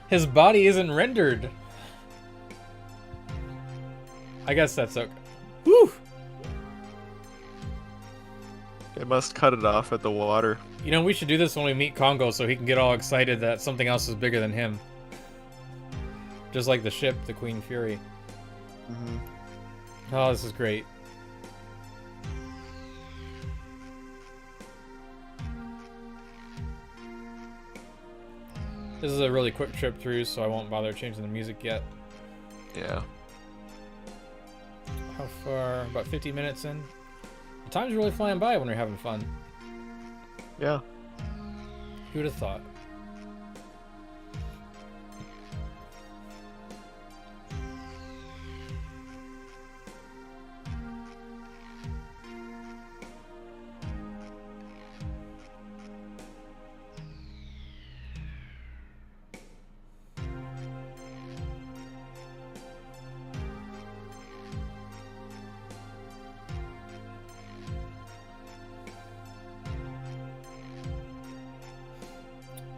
His body isn't rendered. I guess that's okay. Whew! It must cut it off at the water. You know, we should do this when we meet Congo so he can get all excited that something else is bigger than him. Just like the ship, the Queen Fury. Mm-hmm. Oh, this is great. This is a really quick trip through, so I won't bother changing the music yet. Yeah. How far? About 50 minutes in? The time's really flying by when we're having fun. Yeah. Who would have thought?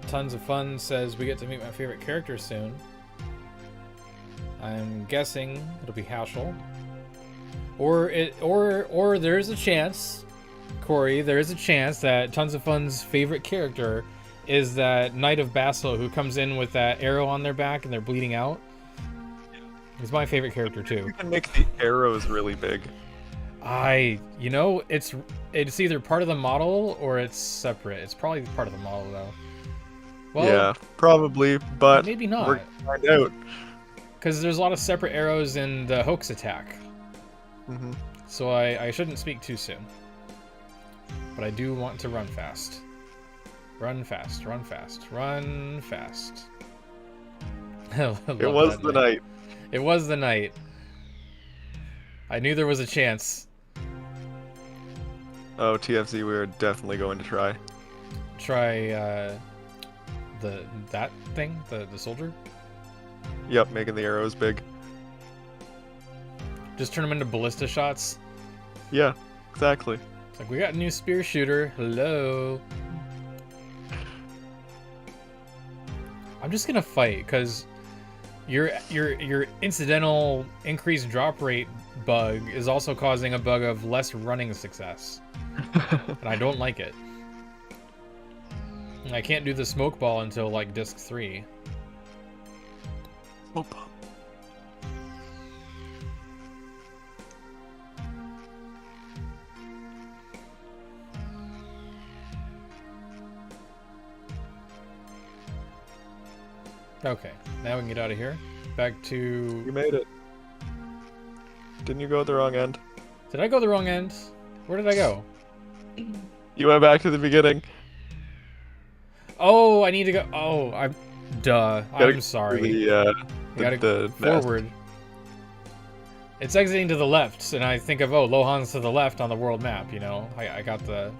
Tons of Fun says we get to meet my favorite character soon. I'm guessing it'll be Haschel. Or there's a chance, Corey, there is a chance that Tons of Fun's favorite character is that Knight of Basso who comes in with that arrow on their back and they're bleeding out. He's my favorite character too. You can make the arrows really big. You know, it's either part of the model or it's separate. It's probably part of the model though. Well, yeah, probably, but maybe not. We're gonna find out. Because there's a lot of separate arrows in the hoax attack. Mm-hmm. So I shouldn't speak too soon. But I do want to run fast. Run fast, run fast, run fast. It was the night. It was the night. I knew there was a chance. Oh, TFZ, we are definitely going to try. Try, that thing? The soldier? Yep, making the arrows big. Just turn them into ballista shots? Yeah, exactly. It's like, we got a new spear shooter. Hello. I'm just gonna fight, because your incidental increased drop rate bug is also causing a bug of less running success. And I don't like it. I can't do the smoke ball until like disc 3. Smoke ball. Okay, now we can get out of here. Back to... You made it. Didn't you go the wrong end? Did I go the wrong end? Where did I go? You went back to the beginning. Oh, I need to go... Oh, Duh. I'm sorry. The forward. nest. It's exiting to the left, and I think of, oh, Lohan's to the left on the world map, you know? I got the...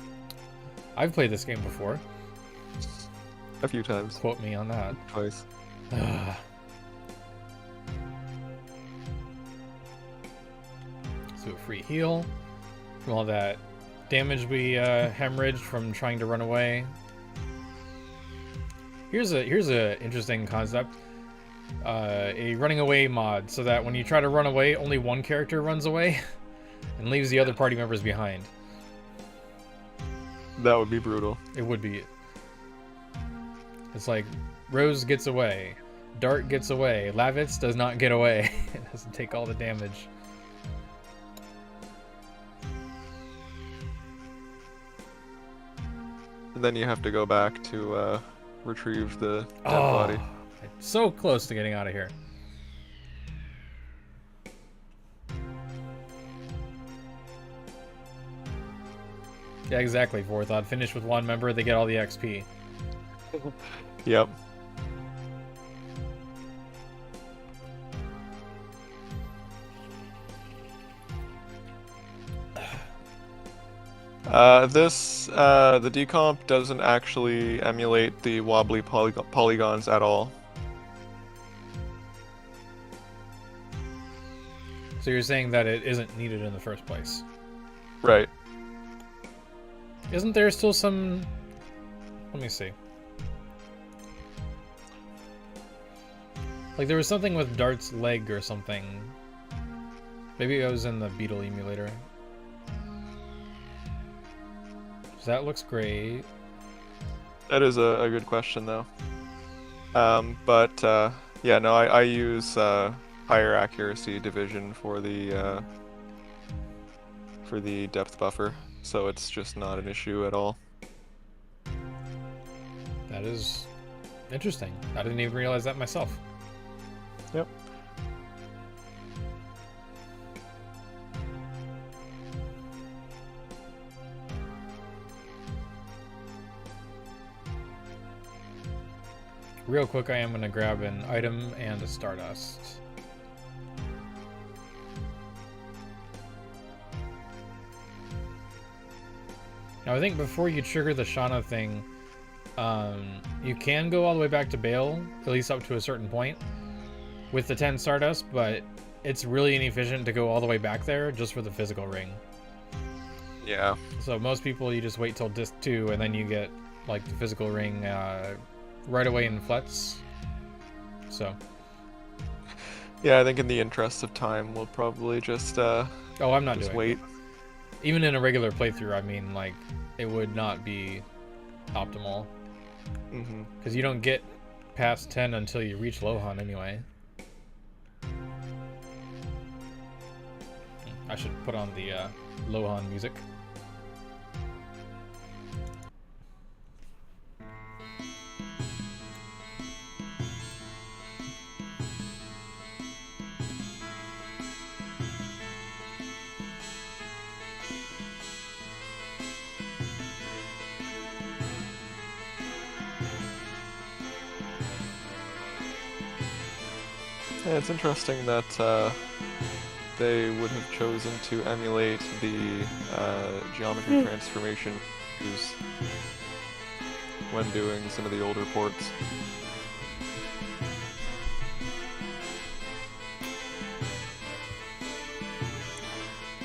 I've played this game before. A few times. Quote me on that. Twice. So a free heal from all that damage we hemorrhaged from trying to run away. Here's a interesting concept. A running away mod, so that when you try to run away, only one character runs away and leaves the other party members behind. That would be brutal. It would be. It's like Rose gets away, Dart gets away, Lavitz does not get away. It doesn't take all the damage. And then you have to go back to retrieve the dead Oh, body. so close to getting out of here. Yeah, exactly, Vorthod. Finish with one member, they get all the XP. Yep. The decomp doesn't actually emulate the wobbly polygons at all. So you're saying that it isn't needed in the first place? Right. Isn't there still some... Let me see. Like, there was something with Dart's leg or something. Maybe it was in the Beetle emulator. So that looks great. That is a good question, though. Yeah, no, I use higher accuracy division for the depth buffer, so it's just not an issue at all. That is interesting. I didn't even realize that myself. Yep. Real quick, I am going to grab an item and a Stardust. Now, I think before you trigger the Shauna thing, you can go all the way back to Bale, at least up to a certain point, with the 10 Stardust, but it's really inefficient to go all the way back there just for the physical ring. Yeah. So most people, you just wait till Disc 2, and then you get, like, the physical ring right away in Flets. So. Yeah, I think in the interest of time, we'll probably just oh, I'm not doing wait. Even in a regular playthrough, I mean, like, it would not be optimal. Because you don't get past 10 until you reach Lohan anyway. I should put on the Lohan music. Yeah, it's interesting that they would have chosen to emulate the geometry transformation issues when doing some of the older ports.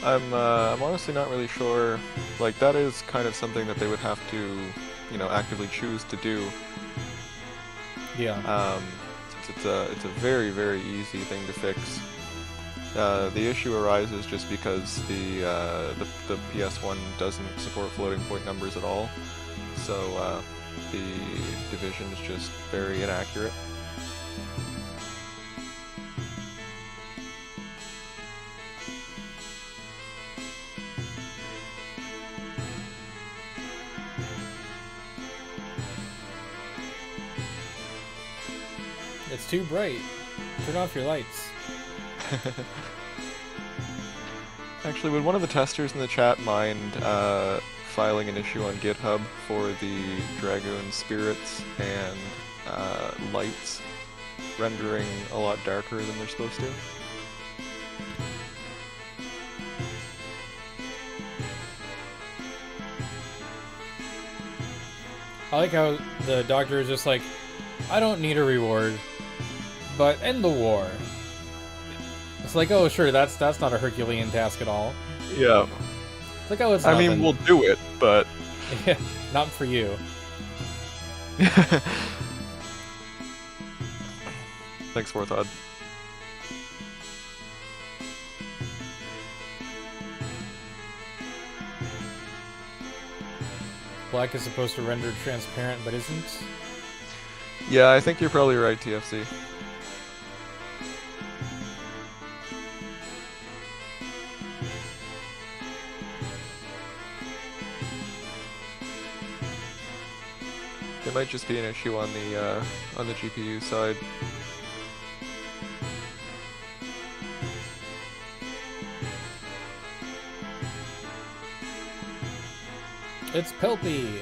I'm honestly not really sure. Like, that is kind of something that they would have to, you know, actively choose to do. Yeah. Since it's a very, very easy thing to fix. The issue arises just because the PS1 doesn't support floating point numbers at all, so the division is just very inaccurate. It's too bright. Turn off your lights. Actually, would one of the testers in the chat mind filing an issue on GitHub for the Dragoon spirits and lights rendering a lot darker than they're supposed to? I like how the doctor is just like, I don't need a reward, but end the war. It's like, oh, sure, that's not a Herculean task at all. Yeah. It's like, oh, it's I nothing. mean, we'll do it, but... Yeah, not for you. Thanks, Warthog. Black is supposed to render transparent, but isn't? Yeah, I think you're probably right, TFC. It might just be an issue on the GPU side. It's Pelpy!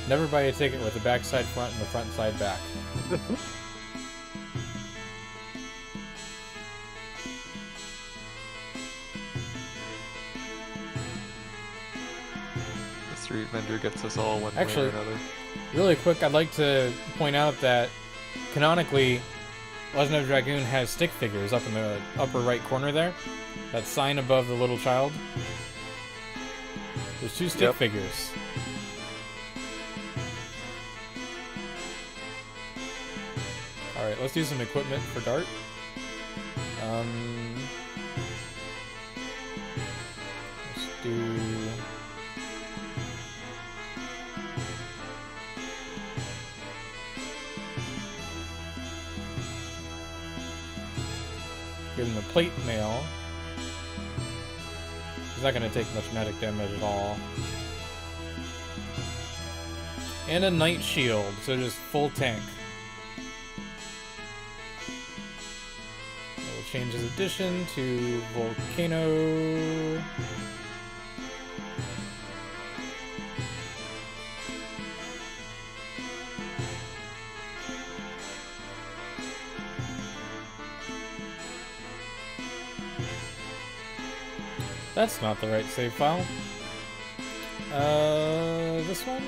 Never buy a ticket with the backside front and the front side back. The street vendor gets us all one way or Actually, another. really quick, I'd like to point out that canonically, Legend of Dragoon has stick figures up in the upper right corner there. That sign above the little child. There's 2 stick figures. Alright, let's do some equipment for Dart. Let's do... Give him the plate mail. He's not going to take much magic damage at all. And a Knight Shield, so just full tank. We'll change his addition to Volcano. That's not the right save file. This one?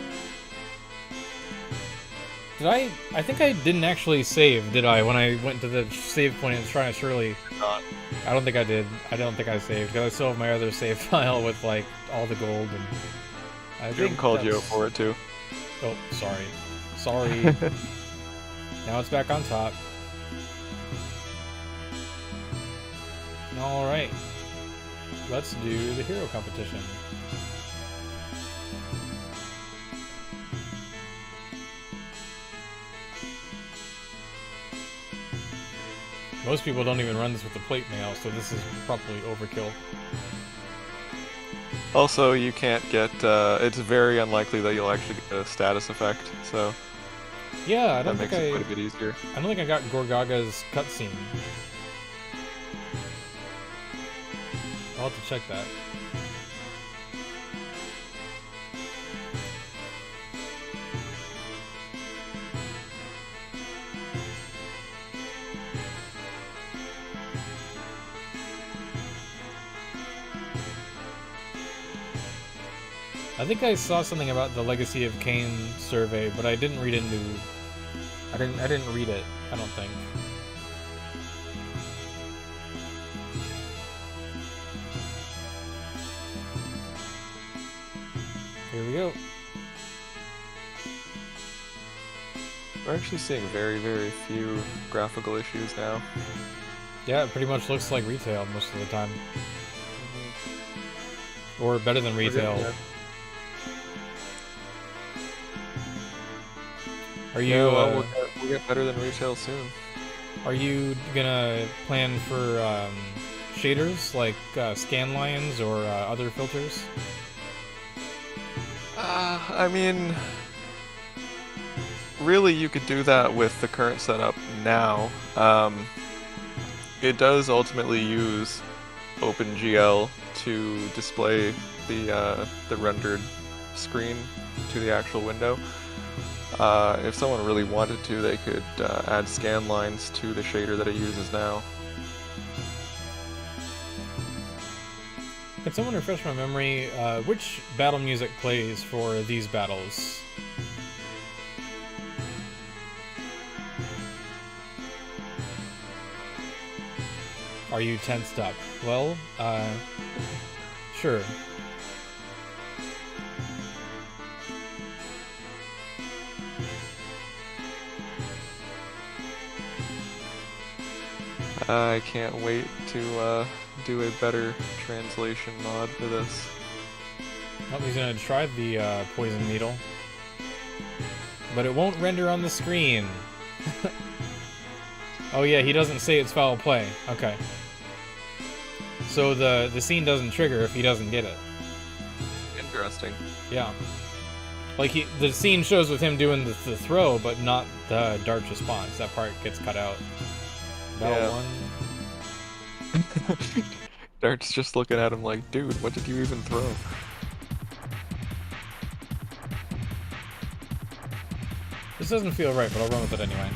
Did I think I didn't actually save, did I, when I went to the save point in Shrine of Shirley? Not. I don't think I did. I don't think I saved, because I still have my other save file with, like, all the gold, and... I Jim called you out for it, too. Oh, sorry. Sorry. Now it's back on top. Alright. Let's do the hero competition. Most people don't even run this with the plate mail, so this is probably overkill. Also, you can't get, it's very unlikely that you'll actually get a status effect, so... Yeah, I don't that think makes it quite a bit easier. I don't think I got Gorgaga's cutscene. I'll have to check that. I think I saw something about the Legacy of Kain survey, but I didn't read into. I didn't read it. I don't think. Here we go. We're actually seeing very, very few graphical issues now. Yeah, it pretty much looks like retail most of the time. Or better than retail. Are you? Yeah, well, we'll get better than retail soon. Are you gonna plan for shaders like scan lines or other filters? I mean, really, you could do that with the current setup now. It does ultimately use OpenGL to display the rendered screen to the actual window. If someone really wanted to, they could add scan lines to the shader that it uses now. Can someone refresh my memory? Which battle music plays for these battles? Are you tensed up? Well, sure. I can't wait to do a better translation mod for this. Oh, he's gonna try the poison needle, but it won't render on the screen. Oh yeah, he doesn't say it's foul play. Okay. So the scene doesn't trigger if he doesn't get it. Interesting. Yeah. Like the scene shows with him doing the throw, but not the Dart's response. That part gets cut out. Battle one. Dart's just looking at him like, dude, what did you even throw? This doesn't feel right, but I'll run with it anyway.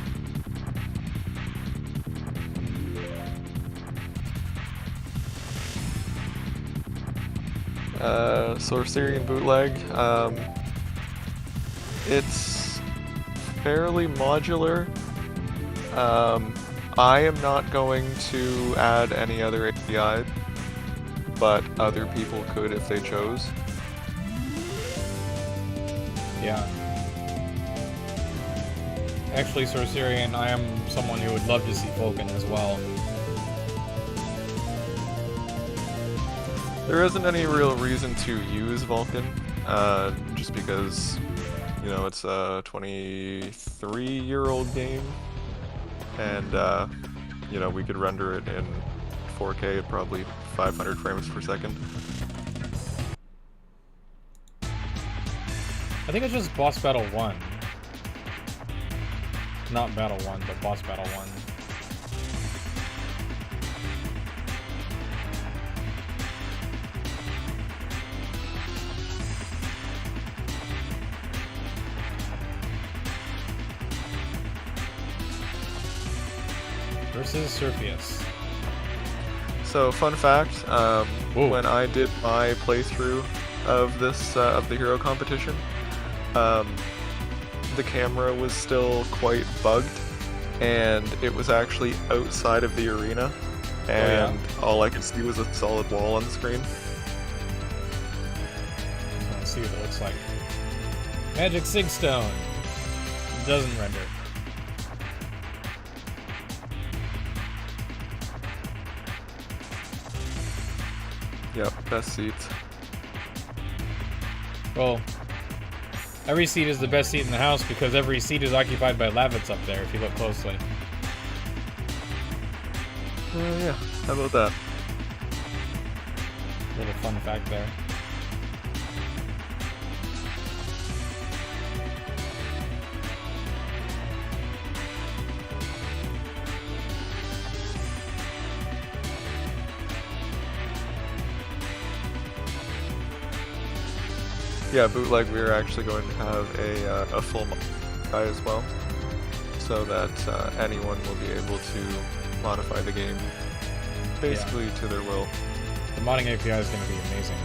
Sorcerian bootleg. It's fairly modular. I am not going to add any other API, but other people could if they chose. Yeah. Actually, Sorcerian, I am someone who would love to see Vulkan as well. There isn't any real reason to use Vulkan, just because, you know, it's a 23-year-old game, and, you know, we could render it in 4K at probably 500 frames per second. I think it's just Boss Battle 1. Not Battle 1, but Boss Battle 1. Versus Surfius. So, fun fact, when I did my playthrough of this, of the hero competition, the camera was still quite bugged, and it was actually outside of the arena, and all I could see was a solid wall on the screen. Let's see what it looks like. Magic Sigstone. Doesn't render. Yep, best seats. Well, every seat is the best seat in the house because every seat is occupied by lavits up there, if you look closely. Yeah, how about that? Little fun fact there. Yeah, bootleg, we are actually going to have a full modify as well, so that anyone will be able to modify the game basically to their will. The modding API is going to be amazing.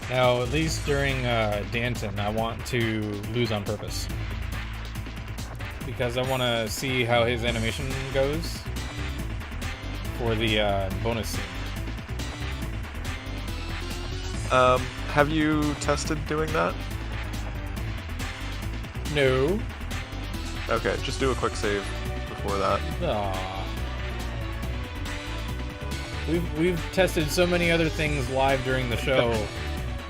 Now, at least during Danton, I want to lose on purpose. Because I want to see how his animation goes for the bonus scene. Have you tested doing that? No. Okay, just do a quick save before that. Aww. We've tested so many other things live during the show.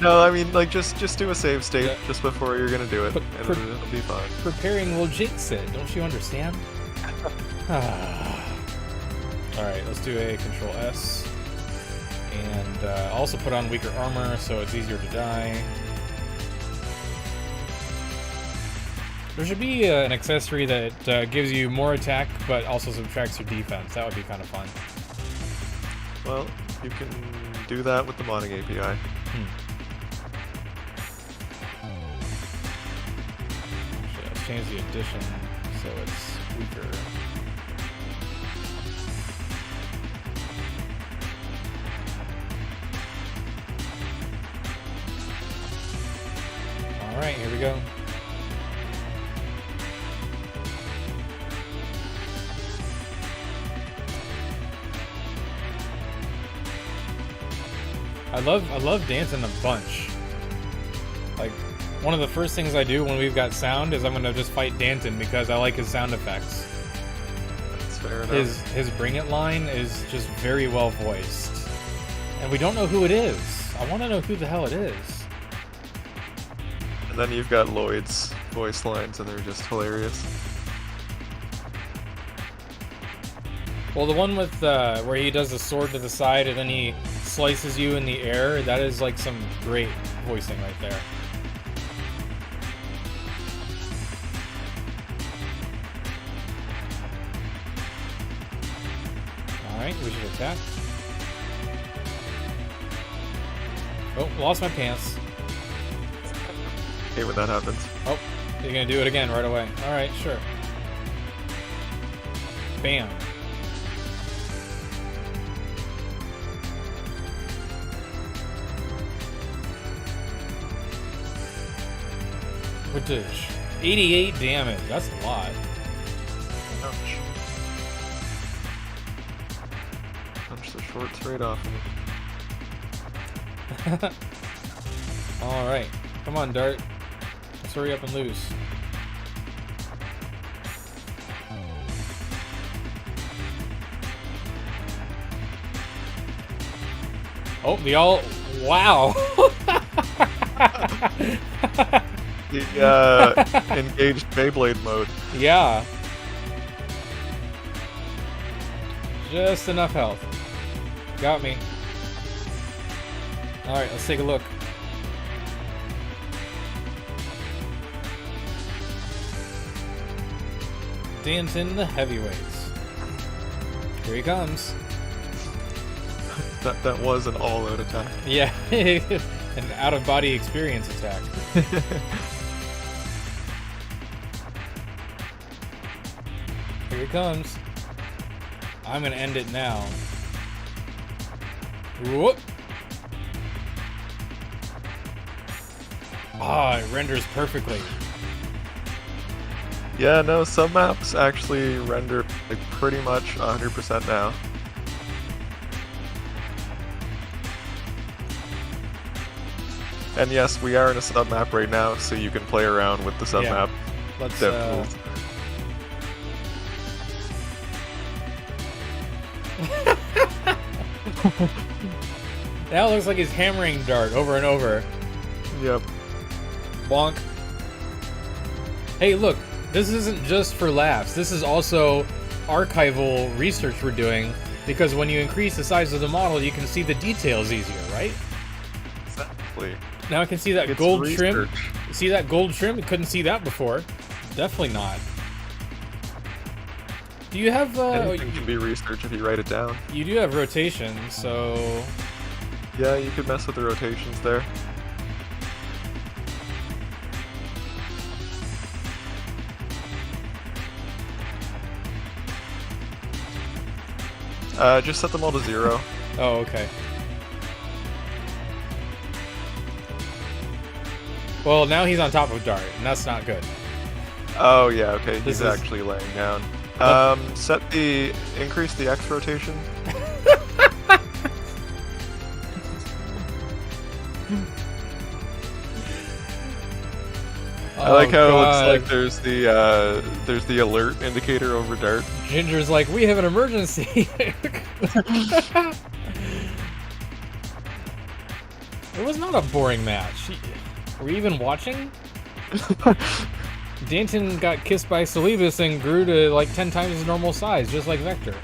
No, I mean, like, just do a save state just before you're gonna do it, and it'll be fine. Preparing will jinx it, don't you understand? Alright, let's do a Control S. And also put on weaker armor so it's easier to die. There should be an accessory that gives you more attack but also subtracts your defense. That would be kind of fun. Well, you can do that with the modding API. Actually, let's change the addition so it's weaker. Alright, here we go. I love dancing a bunch. Like, one of the first things I do when we've got sound is I'm gonna just fight Danton because I like his sound effects. That's fair enough. His Bring It line is just very well voiced. And we don't know who it is. I wanna know who the hell it is. And then you've got Lloyd's voice lines, and they're just hilarious. Well, the one with where he does the sword to the side and then he slices you in the air, that is like some great voicing right there. Alright, we should attack. Oh, lost my pants. Hate when that happens. Oh, you're gonna do it again right away. Alright, sure. Bam. What the 88 damage? That's a lot. Ouch. Punch the shorts right off me. Alright. Come on, Dart. Let's hurry up and lose. Oh, the all... Wow! The engaged Beyblade mode. Yeah. Just enough health. Got me. Alright, let's take a look. Danton the heavyweights. Here he comes. That was an all-out attack. Yeah, an out-of-body experience attack. Here he comes. I'm gonna end it now. Whoop! Ah, it renders perfectly. Yeah, no, some maps actually render like pretty much 100% now. And yes, we are in a sub-map right now, so you can play around with the sub-map. Let's tools. Now it looks like he's hammering Dart over and over. Yep. Bonk. Hey, look, this isn't just for laughs. This is also archival research we're doing, because when you increase the size of the model, you can see the details easier, right? Exactly. Now I can see that It's gold research. trim. See that gold trim? You couldn't see that before. Definitely not. Do you have Anything can be research if you write it down. you do have rotation, so Yeah, you could mess with the rotations there. Just set them all to 0. oh, okay. Well, now he's on top of Dart, and that's not good. Oh yeah, okay, This he's is- actually laying down. Increase the X rotation. I like how it looks like there's the alert indicator over Dart. Ginger's like, we have an emergency. It was not a boring match. Were you even watching? Danton got kissed by Celebus and grew to like 10 times his normal size, just like Vector.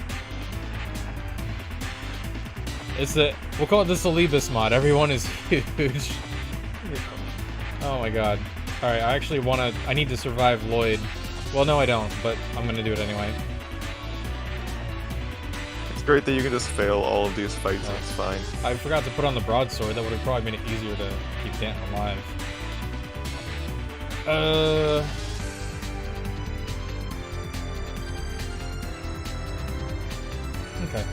We'll call it the Celebus mod. Everyone is huge. Oh my god. Alright, I need to survive Lloyd. Well, no I don't, but I'm gonna do it anyway. It's great that you can just fail all of these fights and it's fine. I forgot to put on the broadsword. That would have probably made it easier to keep Danton alive. Okay.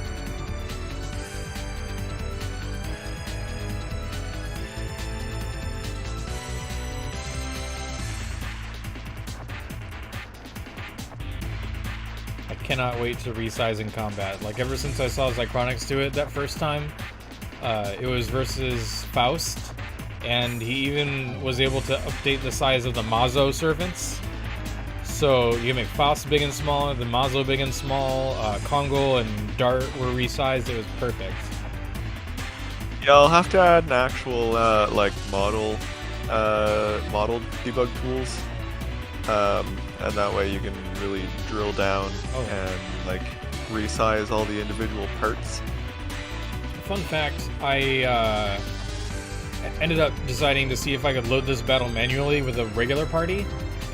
I cannot wait to resize in combat. Like, ever since I saw Zychronics do it that first time, it was versus Faust, and he even was able to update the size of the Mazo servants. So you can make Faust big and small, the Mazo big and small, Kongol and Dart were resized. It was perfect. Yeah, I'll have to add an actual like model debug tools, and that way you can really drill down and like resize all the individual parts. Fun fact, I ended up deciding to see if I could load this battle manually with a regular party,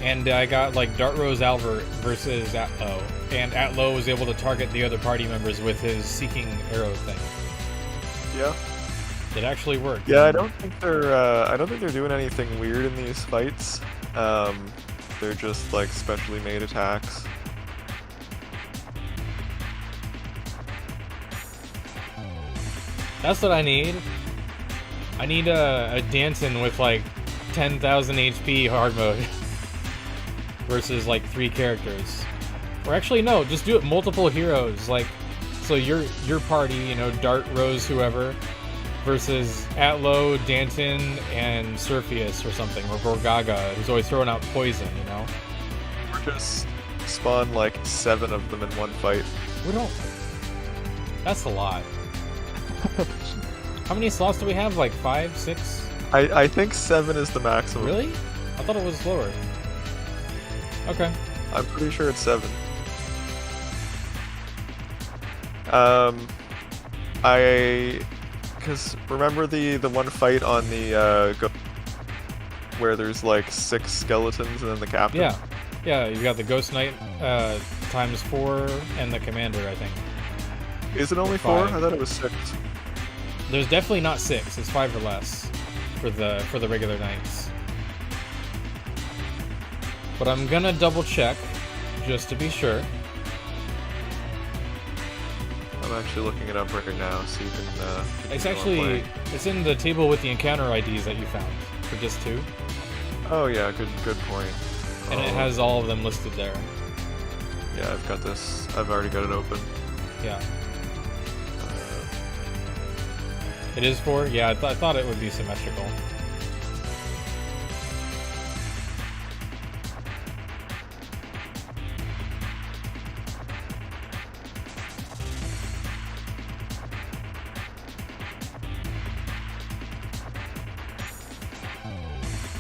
and I got like Dart Rose Albert versus Atlo, and Atlo was able to target the other party members with his seeking arrow thing. Yeah. It actually worked. Yeah, I don't think they're doing anything weird in these fights. They're just like specially made attacks. That's what I need. I need a Danton with like 10,000 HP hard mode versus like 3 characters. Or actually no, just do it multiple heroes. Like, so your party, you know, Dart, Rose, whoever, versus Atlo, Danton, and Surfius or something, or Gorgaga, who's always throwing out poison, you know? Or just spawn like 7 of them in one fight. We don't... That's a lot. How many slots do we have? Like 5, 6? I think 7 is the maximum. Really? I thought it was lower. Okay. I'm pretty sure it's 7. Because remember the one fight on the where there's like 6 skeletons and then the captain? Yeah. Yeah, you got the Ghost Knight times 4 and the Commander, I think. Is it only 4? I thought it was 6. There's definitely not 6. It's 5 or less for the regular knights. But I'm gonna double check just to be sure. I'm actually looking it up right now, so you can. It's actually in the table with the encounter IDs that you found for disc 2. Oh yeah, good point. And it has all of them listed there. Yeah, I've got this. I've already got it open. Yeah. It is 4? Yeah, I thought it would be symmetrical.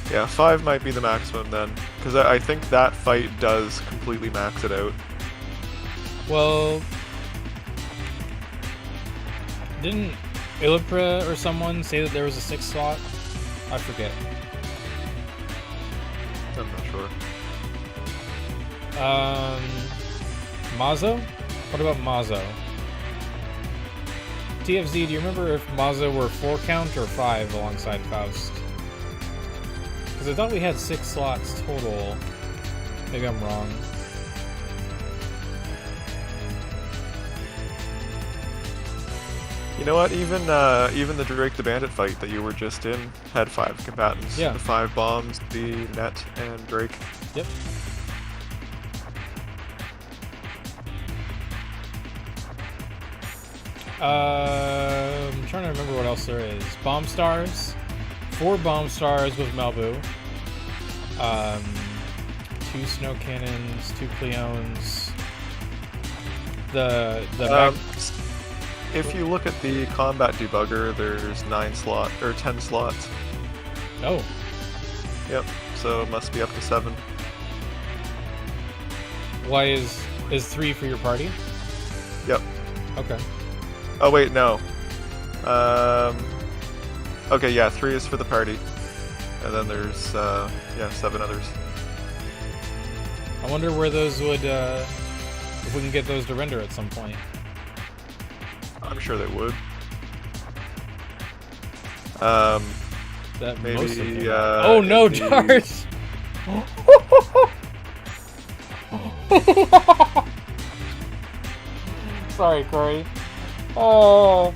Yeah, 5 might be the maximum then, because I think that fight does completely max it out. Well, didn't Illipra or someone say that there was a 6 slot? I forget. I'm not sure. Mazo? What about Mazo? TFZ, do you remember if Mazo were 4 count or 5 alongside Faust? Because I thought we had 6 slots total. Maybe I'm wrong. You know what? Even the Drake the Bandit fight that you were just in had 5 combatants. Yeah. The 5 bombs, the net, and Drake. Yep. I'm trying to remember what else there is. Bomb stars. 4 bomb stars with Malbu. 2 snow cannons, 2 Cleones. If you look at the combat debugger, there's 10 slots. Oh. Yep. So it must be up to 7. Why is 3 for your party? Yep. Okay. Oh wait, no. Okay, yeah, 3 is for the party, and then there's 7 others. I wonder where those would, if we can get those to render at some point. I'm sure they would. That maybe. Most of them oh no, Dart! Sorry, Corey. Oh.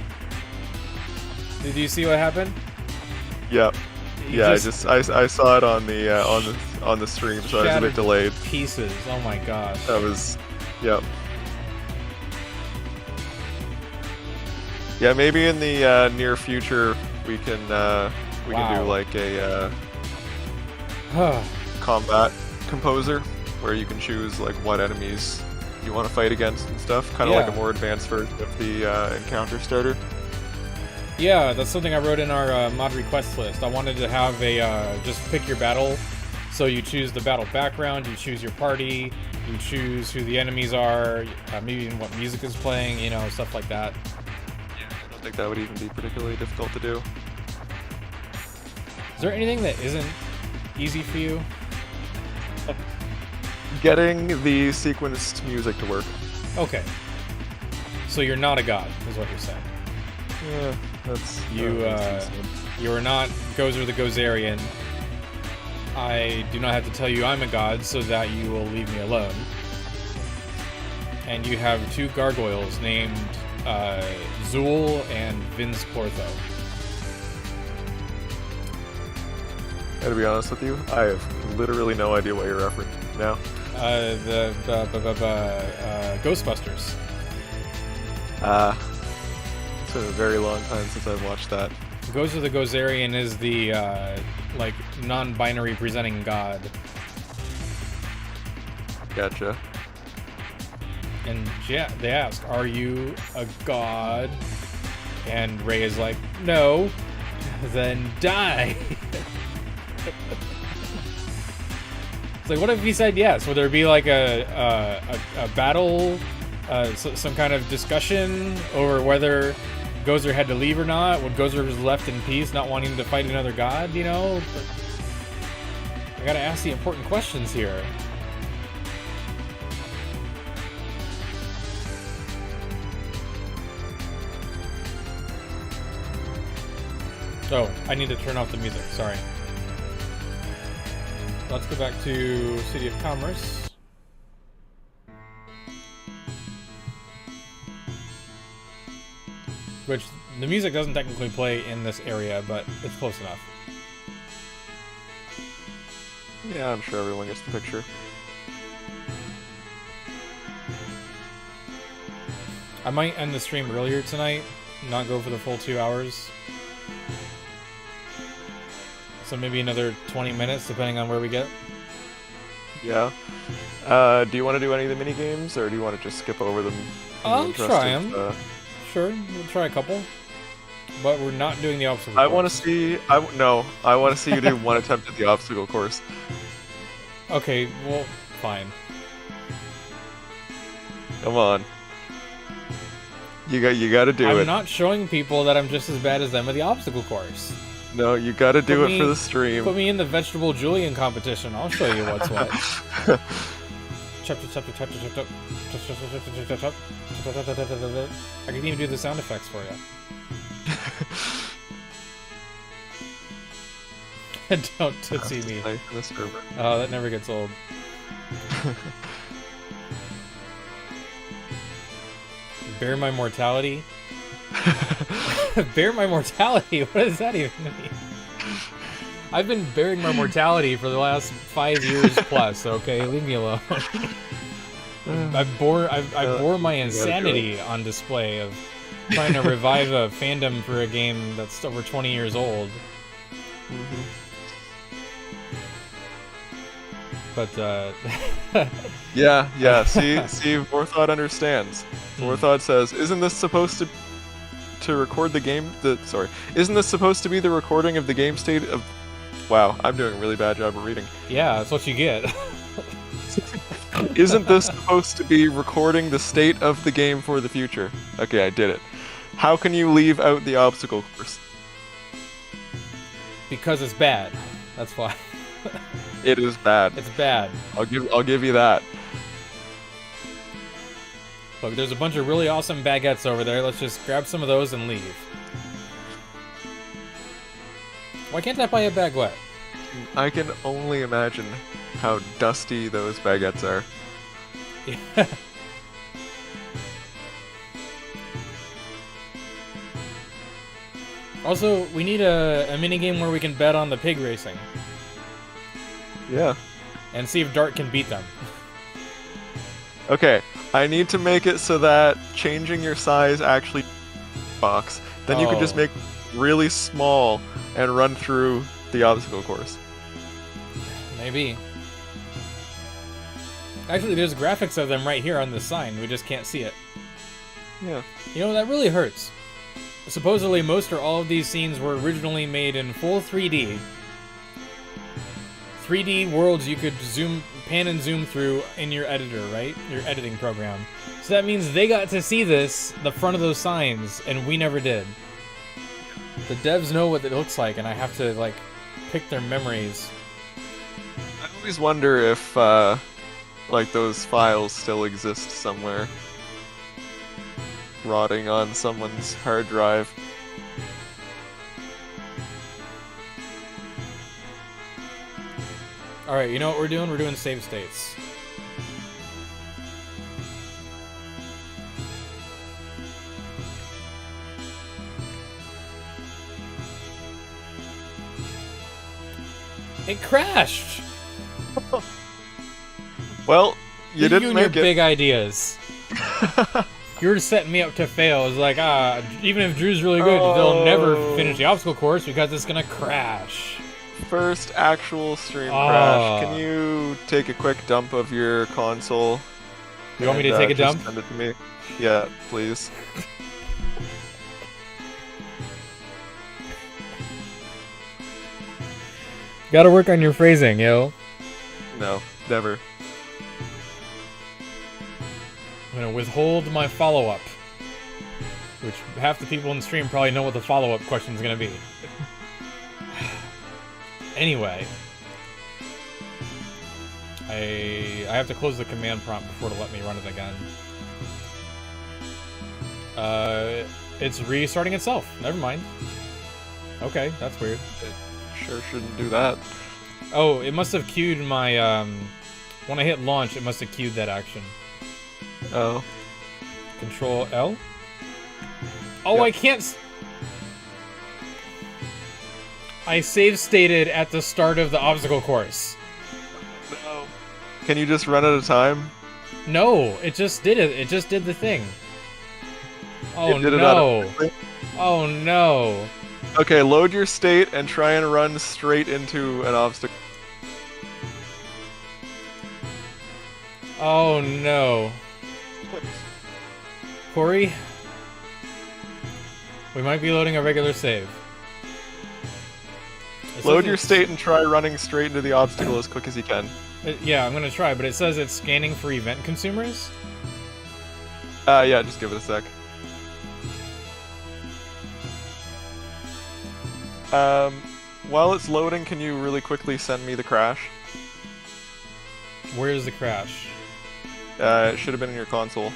Did you see what happened? Yep. Yeah, I saw it on the stream, so I was a bit delayed. Pieces. Oh my gosh. That was, yep. Yeah, maybe in the near future we can do like a combat composer where you can choose like what enemies you want to fight against and stuff. Kind of like a more advanced version of the encounter starter. Yeah, that's something I wrote in our mod request list. I wanted to have a just pick your battle. So you choose the battle background, you choose your party, you choose who the enemies are, maybe even what music is playing, you know, stuff like that. Yeah, I don't think that would even be particularly difficult to do. Is there anything that isn't easy for you? Getting the sequenced music to work. Okay. So you're not a god, is what you're saying. Yeah, that's... You are not Gozer the Gozerian. I do not have to tell you I'm a god so that you will leave me alone. And you have 2 gargoyles named Zool and Vince Clortho. gotta be honest with you, I have literally no idea what you're referencing now. The Ghostbusters. It's been a very long time since I've watched that. Gozer the Gozerian is the like non-binary presenting god. Gotcha. And yeah, they ask, "Are you a god?" And Ray is like, "No." Then die. It's like, what if he said yes? Would there be like a battle, some kind of discussion over whether Gozer had to leave or not? Would Gozer was left in peace, not wanting to fight another god? You know, I gotta ask the important questions here. Oh, I need to turn off the music, sorry. Let's go back to City of Commerce. Which, the music doesn't technically play in this area, but it's close enough. Yeah, I'm sure everyone gets the picture. I might end the stream earlier tonight, not go for the full 2 hours. So maybe another 20 minutes, depending on where we get. Yeah. Do you want to do any of the mini games, or do you want to just skip over them? I'll try them. Sure, we'll try a couple. But we're not doing the obstacle course. I want to see. I want to see you do one attempt at the obstacle course. Okay, well, fine. Come on. You got to do it. I'm not showing people that I'm just as bad as them at the obstacle course. No, you got to do it for the stream. Put me in the vegetable julienne competition. I'll show you what's what. I can even do the sound effects for you. Don't tootsie me. Oh, that never gets old. Bear my mortality. Bear my mortality? What does that even mean? I've been bearing my mortality for the last 5 years plus, okay? Leave me alone. I bore my insanity on display of trying to revive a fandom for a game that's over 20 years old. But, yeah, see, Vorthod understands. Vorthod says, isn't this supposed to record the game? Isn't this supposed to be the recording of the game state of... Wow, I'm doing a really bad job of reading. Yeah, that's what you get. Isn't this supposed to be recording the state of the game for the future? Okay, I did it. How can you leave out the obstacle course? Because it's bad. That's why. It is bad. It's bad. I'll give you that. Look, there's a bunch of really awesome baguettes over there. Let's just grab some of those and leave. Why can't I buy a baguette? I can only imagine how dusty those baguettes are. Yeah. Also, we need a minigame where we can bet on the pig racing. Yeah. And see if Dart can beat them. Okay, I need to make it so that changing your size actually box. Then you can just make really small and run through the obstacle course. Maybe. Actually, there's graphics of them right here on the sign. We just can't see it. Yeah. You know, that really hurts. Supposedly, most or all of these scenes were originally made in full 3D. 3D worlds you could pan and zoom through in your editor, right? Your editing program. So that means they got to see this, the front of those signs, and we never did. The devs know what it looks like, and I have to, like, pick their memories. I always wonder if, like, those files still exist somewhere. Rotting on someone's hard drive. Alright, you know what we're doing? We're doing save states. It crashed. Well, you didn't and make your it. big ideas. You were setting me up to fail. It's like, even if Drew's really good, they'll never finish the obstacle course because it's gonna crash. First actual stream crash. Can you take a quick dump of your console? You want me to take a just dump? Send it to me. Yeah, please. Gotta work on your phrasing, yo. No, never. I'm gonna withhold my follow-up. Which half the people in the stream probably know what the follow-up question is gonna be. Anyway. I have to close the command prompt before to let me run it again. It's restarting itself. Never mind. Okay, that's weird. It sure shouldn't do that. Oh, it must have queued my, when I hit launch, it must have queued that action. Oh. Control L? Oh, Yep. I can't... I save stated at the start of the obstacle course. No. Can you just run at a time? No, it just did it. It just did the thing. Oh, It did it no. automatically? Oh, no. Okay, load your state and try and run straight into an obstacle. Oh, no. Corey? We might be loading a regular save. Load your state and try running straight into the obstacle as quick as you can. Yeah, I'm gonna try, but it says it's scanning for event consumers? Yeah, just give it a sec. While it's loading, can you really quickly send me the crash? Where is the crash? It should have been in your console.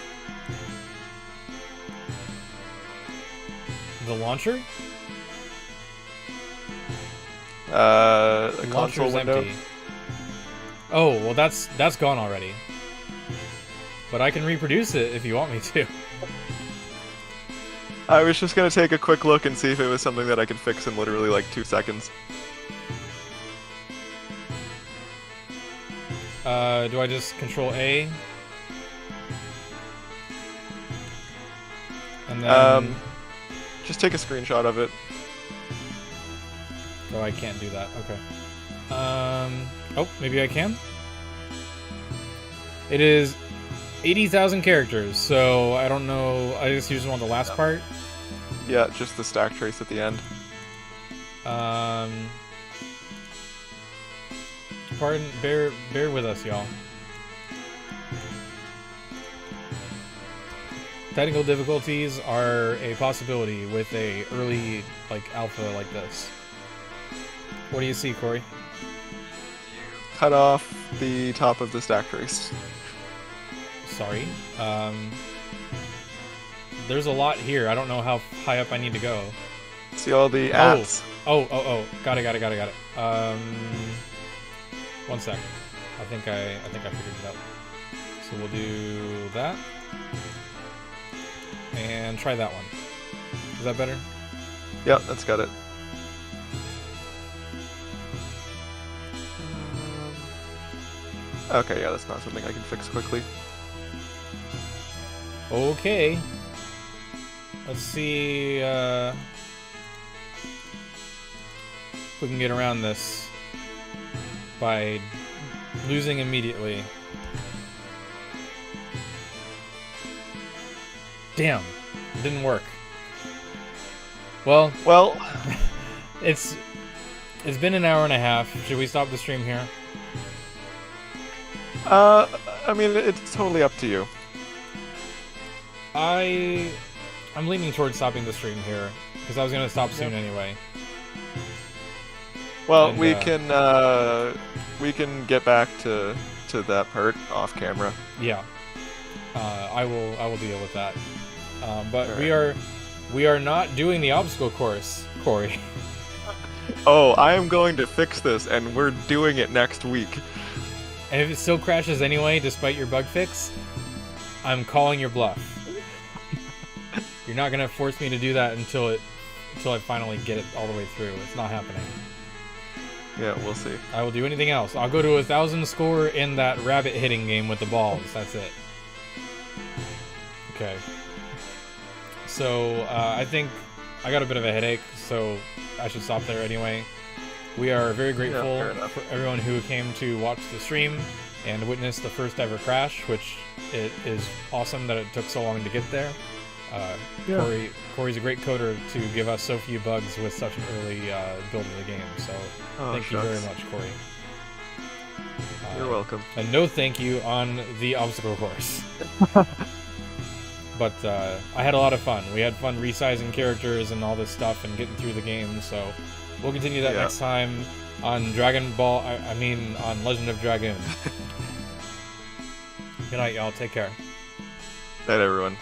The launcher? The The console launcher's window. empty. Oh, well that's gone already. But I can reproduce it if you want me to. I was just gonna take a quick look and see if it was something that I could fix in literally like 2 seconds. Do I just control A? And then... Just take a screenshot of it. Oh, I can't do that. Okay. Oh, maybe I can? It is 80,000 characters, so I don't know. I just usually want the last part. Yeah, just the stack trace at the end. Pardon, bear with us, y'all. Technical difficulties are a possibility with a early, like, alpha like this. What do you see, Corey? Cut off the top of the stack trace. Sorry. There's a lot here. I don't know how high up I need to go. See all the ats? Oh. Got it. One sec. I think I figured it out. So we'll do that. And try that one. Is that better? Yep, that's got it. Okay, yeah, that's not something I can fix quickly. Okay. Let's see if we can get around this by losing immediately. Damn, it didn't work. Well, it's been an hour and a half. Should we stop the stream here? I mean, it's totally up to you. I'm leaning towards stopping the stream here because I was gonna stop soon anyway. Well, And, we can get back to that part off camera. Yeah, I will deal with that. But Alright. we are not doing the obstacle course, Corey. Oh, I am going to fix this, and we're doing it next week. And if it still crashes anyway, despite your bug fix, I'm calling your bluff. You're not gonna force me to do that until I finally get it all the way through. It's not happening. Yeah, we'll see. I will do anything else. I'll go to 1,000 score in that rabbit hitting game with the balls. That's it. Okay. So, I think I got a bit of a headache, so I should stop there anyway. We are very grateful for everyone who came to watch the stream and witness the first ever crash, which it is awesome that it took so long to get there. Corey's a great coder to give us so few bugs with such an early build of the game, so thank you very much, Corey. You're welcome. And no thank you on the obstacle course. But I had a lot of fun. We had fun resizing characters and all this stuff and getting through the game, so we'll continue that next time on Dragon Ball, on Legend of Dragoon. Good night, y'all. Take care. Night, everyone.